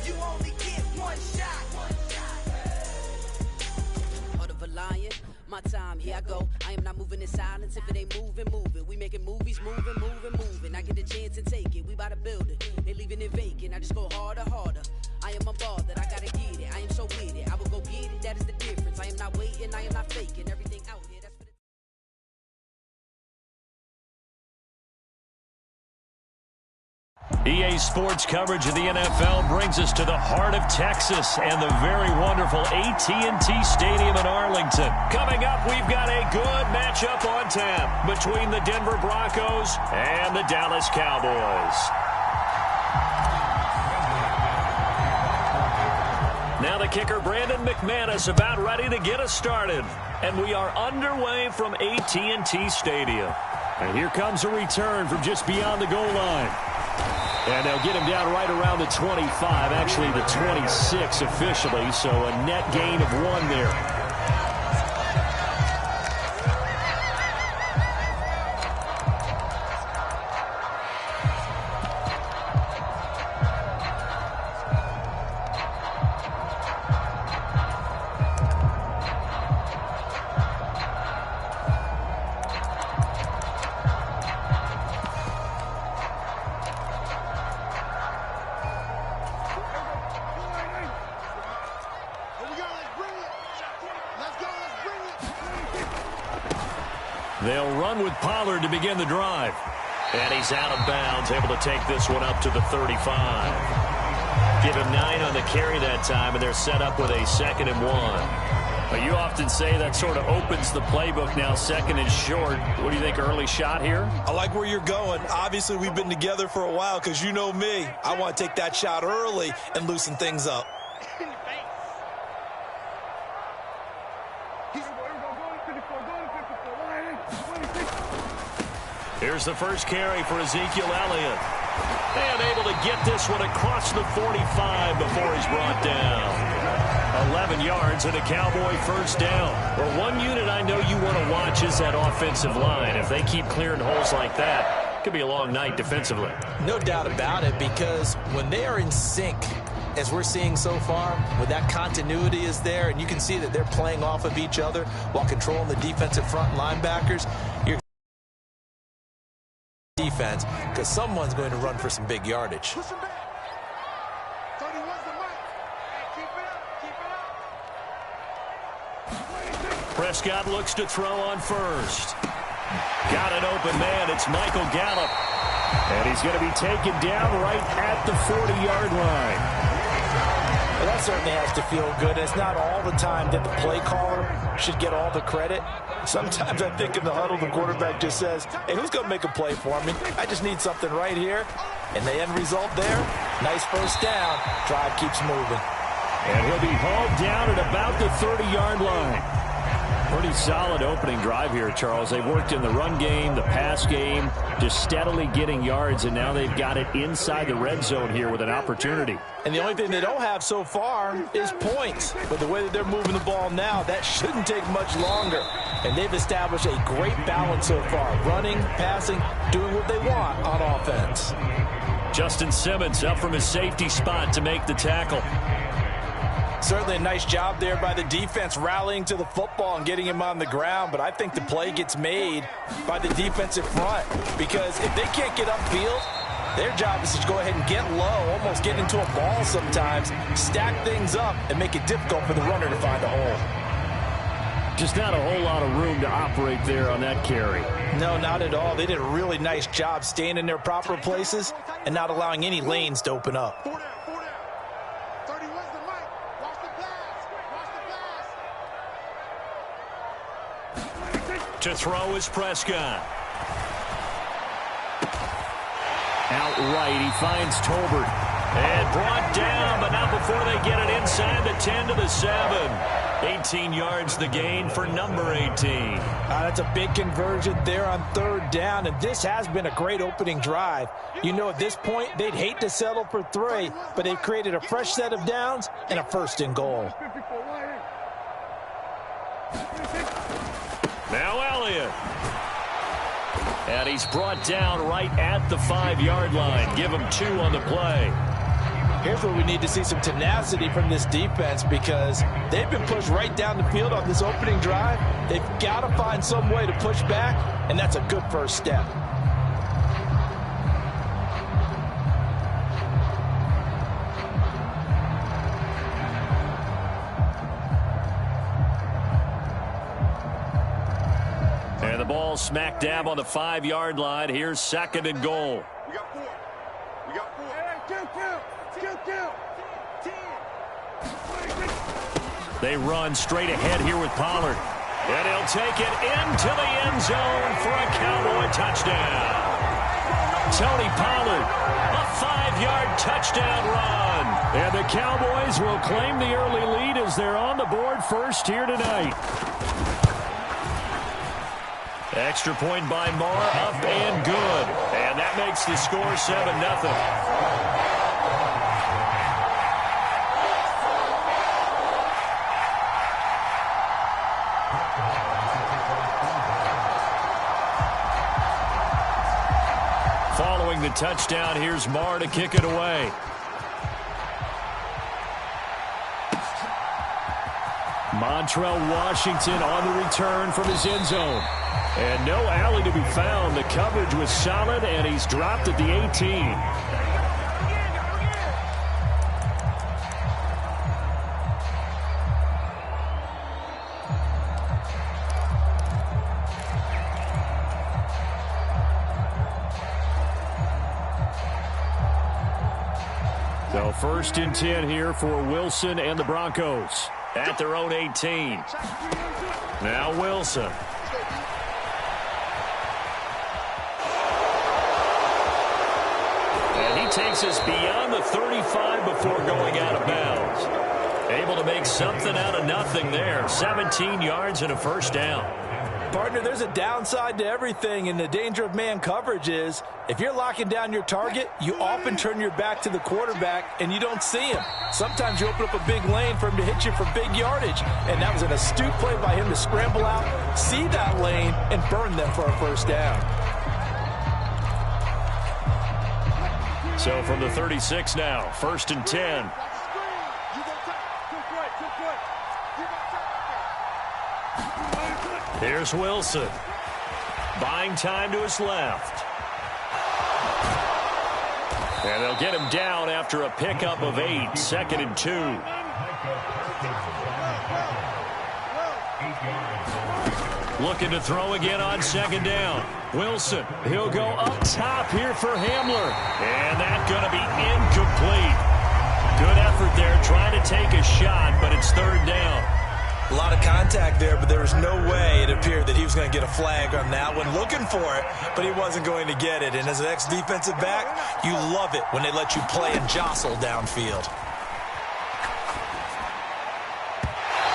You only get one shot. Heart of a lion, my time, here I go. I am not moving in silence. If it ain't moving, moving. We making movies, moving, moving, moving. I get the chance and take it. We bout to build it. They leaving it vacant. I just go harder, harder. I am a ball that I gotta get it. I am so with it. I will go get it. That is the difference. I am not waiting. I am not faking. Everything out here. That's for the EA Sports coverage of the NFL brings us to the heart of Texas and the very wonderful AT&T Stadium in Arlington. Coming up, we've got a good matchup on tap between the Denver Broncos and the Dallas Cowboys. Now the kicker, Brandon McManus, about ready to get us started. And we are underway from AT&T Stadium. And here comes a return from just beyond the goal line. And they'll get him down right around the 25, actually the 26 officially, so a net gain of 1 there. They'll run with Pollard to begin the drive. And he's out of bounds, able to take this one up to the 35. Give him 9 on the carry that time, and they're set up with a 2nd and 1. Well, you often say that sort of opens the playbook now, 2nd and short. What do you think, early shot here? I like where you're going. Obviously, we've been together for a while because you know me. I want to take that shot early and loosen things up. Here's the first carry for Ezekiel Elliott. And able to get this one across the 45 before he's brought down. 11 yards and a Cowboy first down. Well, one unit I know you want to watch is that offensive line. If they keep clearing holes like that, it could be a long night defensively. No doubt about it, because when they are in sync, as we're seeing so far, when that continuity is there, and you can see that they're playing off of each other while controlling the defensive front linebackers, you're defense, because someone's going to run for some big yardage. Prescott looks to throw on first. Got an open man. It's Michael Gallup. And he's going to be taken down right at the 40-yard line. Well, that certainly has to feel good. It's not all the time that the play caller should get all the credit. Sometimes I think in the huddle, the quarterback just says, hey, who's going to make a play for me? I just need something right here. And the end result there, nice first down. Drive keeps moving. And he'll be hauled down at about the 30-yard line. Pretty solid opening drive here, Charles. They've worked in the run game, the pass game, just steadily getting yards, and now they've got it inside the red zone here with an opportunity. And the only thing they don't have so far is points. But the way that they're moving the ball now, that shouldn't take much longer. And they've established a great balance so far. Running, passing, doing what they want on offense. Justin Simmons up from his safety spot to make the tackle. Certainly a nice job there by the defense rallying to the football and getting him on the ground, but I think the play gets made by the defensive front, because if they can't get upfield, their job is to go ahead and get low, almost get into a ball sometimes, stack things up, and make it difficult for the runner to find a hole. Just not a whole lot of room to operate there on that carry. No, not at all. They did a really nice job staying in their proper places and not allowing any lanes to open up. To throw is Prescott. Outright, he finds Tolbert. And brought down, but not before they get it inside the 10 to the 7. 18 yards the gain for number 18. That's a big conversion there on 3rd down, and this has been a great opening drive. You know, at this point, they'd hate to settle for 3, but they've created a fresh set of downs and a 1st and goal. Now Elliott. And he's brought down right at the 5-yard line. Give him 2 on the play. Here's where we need to see some tenacity from this defense because they've been pushed right down the field on this opening drive. They've got to find some way to push back, and that's a good first step. And the ball smack dab on the 5-yard line. Here's 2nd and goal. We got 4. We got 4. They run straight ahead here with Pollard. And he'll take it into the end zone for a Cowboy touchdown. Tony Pollard, a 5-yard touchdown run. And the Cowboys will claim the early lead as they're on the board first here tonight. Extra point by Marr, up and good. And that makes the score 7-0. Following the touchdown, here's Marr to kick it away. Montrell Washington on the return from his end zone. And no alley to be found. The coverage was solid, and he's dropped at the 18. So 1st and 10 here for Wilson and the Broncos at their own 18. Now Wilson. And he takes us beyond the 35 before going out of bounds. Able to make something out of nothing there. 17 yards and a 1st down. Partner, there's a downside to everything, and the danger of man coverage is if you're locking down your target, you often turn your back to the quarterback and you don't see him. Sometimes you open up a big lane for him to hit you for big yardage, and that was an astute play by him to scramble out, see that lane, and burn them for a 1st down. So from the 36 now, 1st and 10. Here's Wilson. Buying time to his left. And they'll get him down after a pickup of 8. 2nd and 2. Looking to throw again on 2nd down. Wilson, he'll go up top here for Hamler. And that's going to be incomplete. Good effort there trying to take a shot, but it's 3rd down. A lot of contact there, but there was no way it appeared that he was going to get a flag on that one. Looking for it, but he wasn't going to get it. And as an ex-defensive back, you love it when they let you play and jostle downfield.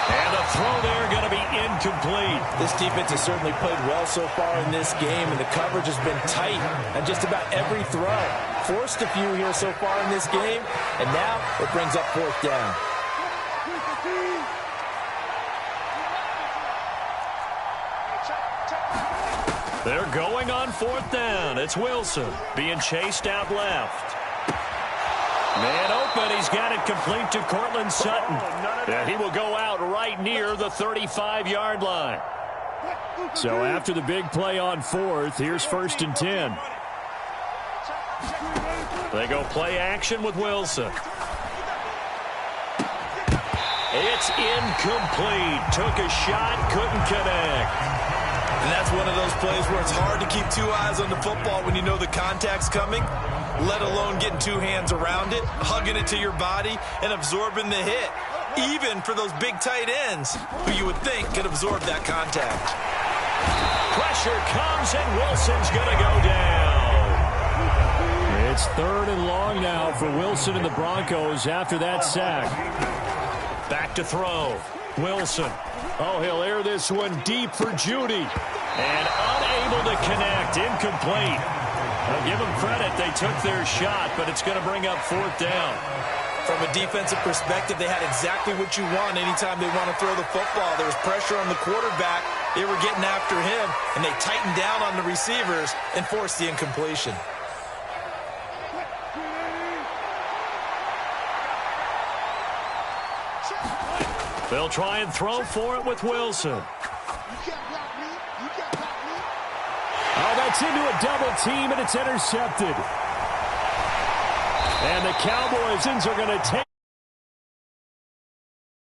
And the throw there going to be incomplete. This defense has certainly played well so far in this game, and the coverage has been tight on just about every throw. Forced a few here so far in this game, and now it brings up 4th down. They're going on 4th down. It's Wilson being chased out left. Man open. He's got it complete to Cortland Sutton. And he will go out right near the 35-yard line. So after the big play on 4th, here's 1st and 10. They go play action with Wilson. It's incomplete. Took a shot, couldn't connect. And that's one of those plays where it's hard to keep two eyes on the football when you know the contact's coming, let alone getting two hands around it, hugging it to your body, and absorbing the hit, even for those big tight ends who you would think could absorb that contact. Pressure comes, and Wilson's going to go down. It's 3rd and long now for Wilson and the Broncos after that sack. Back to throw. Wilson. Oh, he'll air this one deep for Judy. And unable to connect. Incomplete. I'll give them credit. They took their shot, but it's going to bring up 4th down. From a defensive perspective, they had exactly what you want anytime they want to throw the football. There was pressure on the quarterback. They were getting after him, and they tightened down on the receivers and forced the incompletion. They'll try and throw for it with Wilson. You can't block me. You can't block me. Oh, that's into a double team, and it's intercepted. And the Cowboys are going to take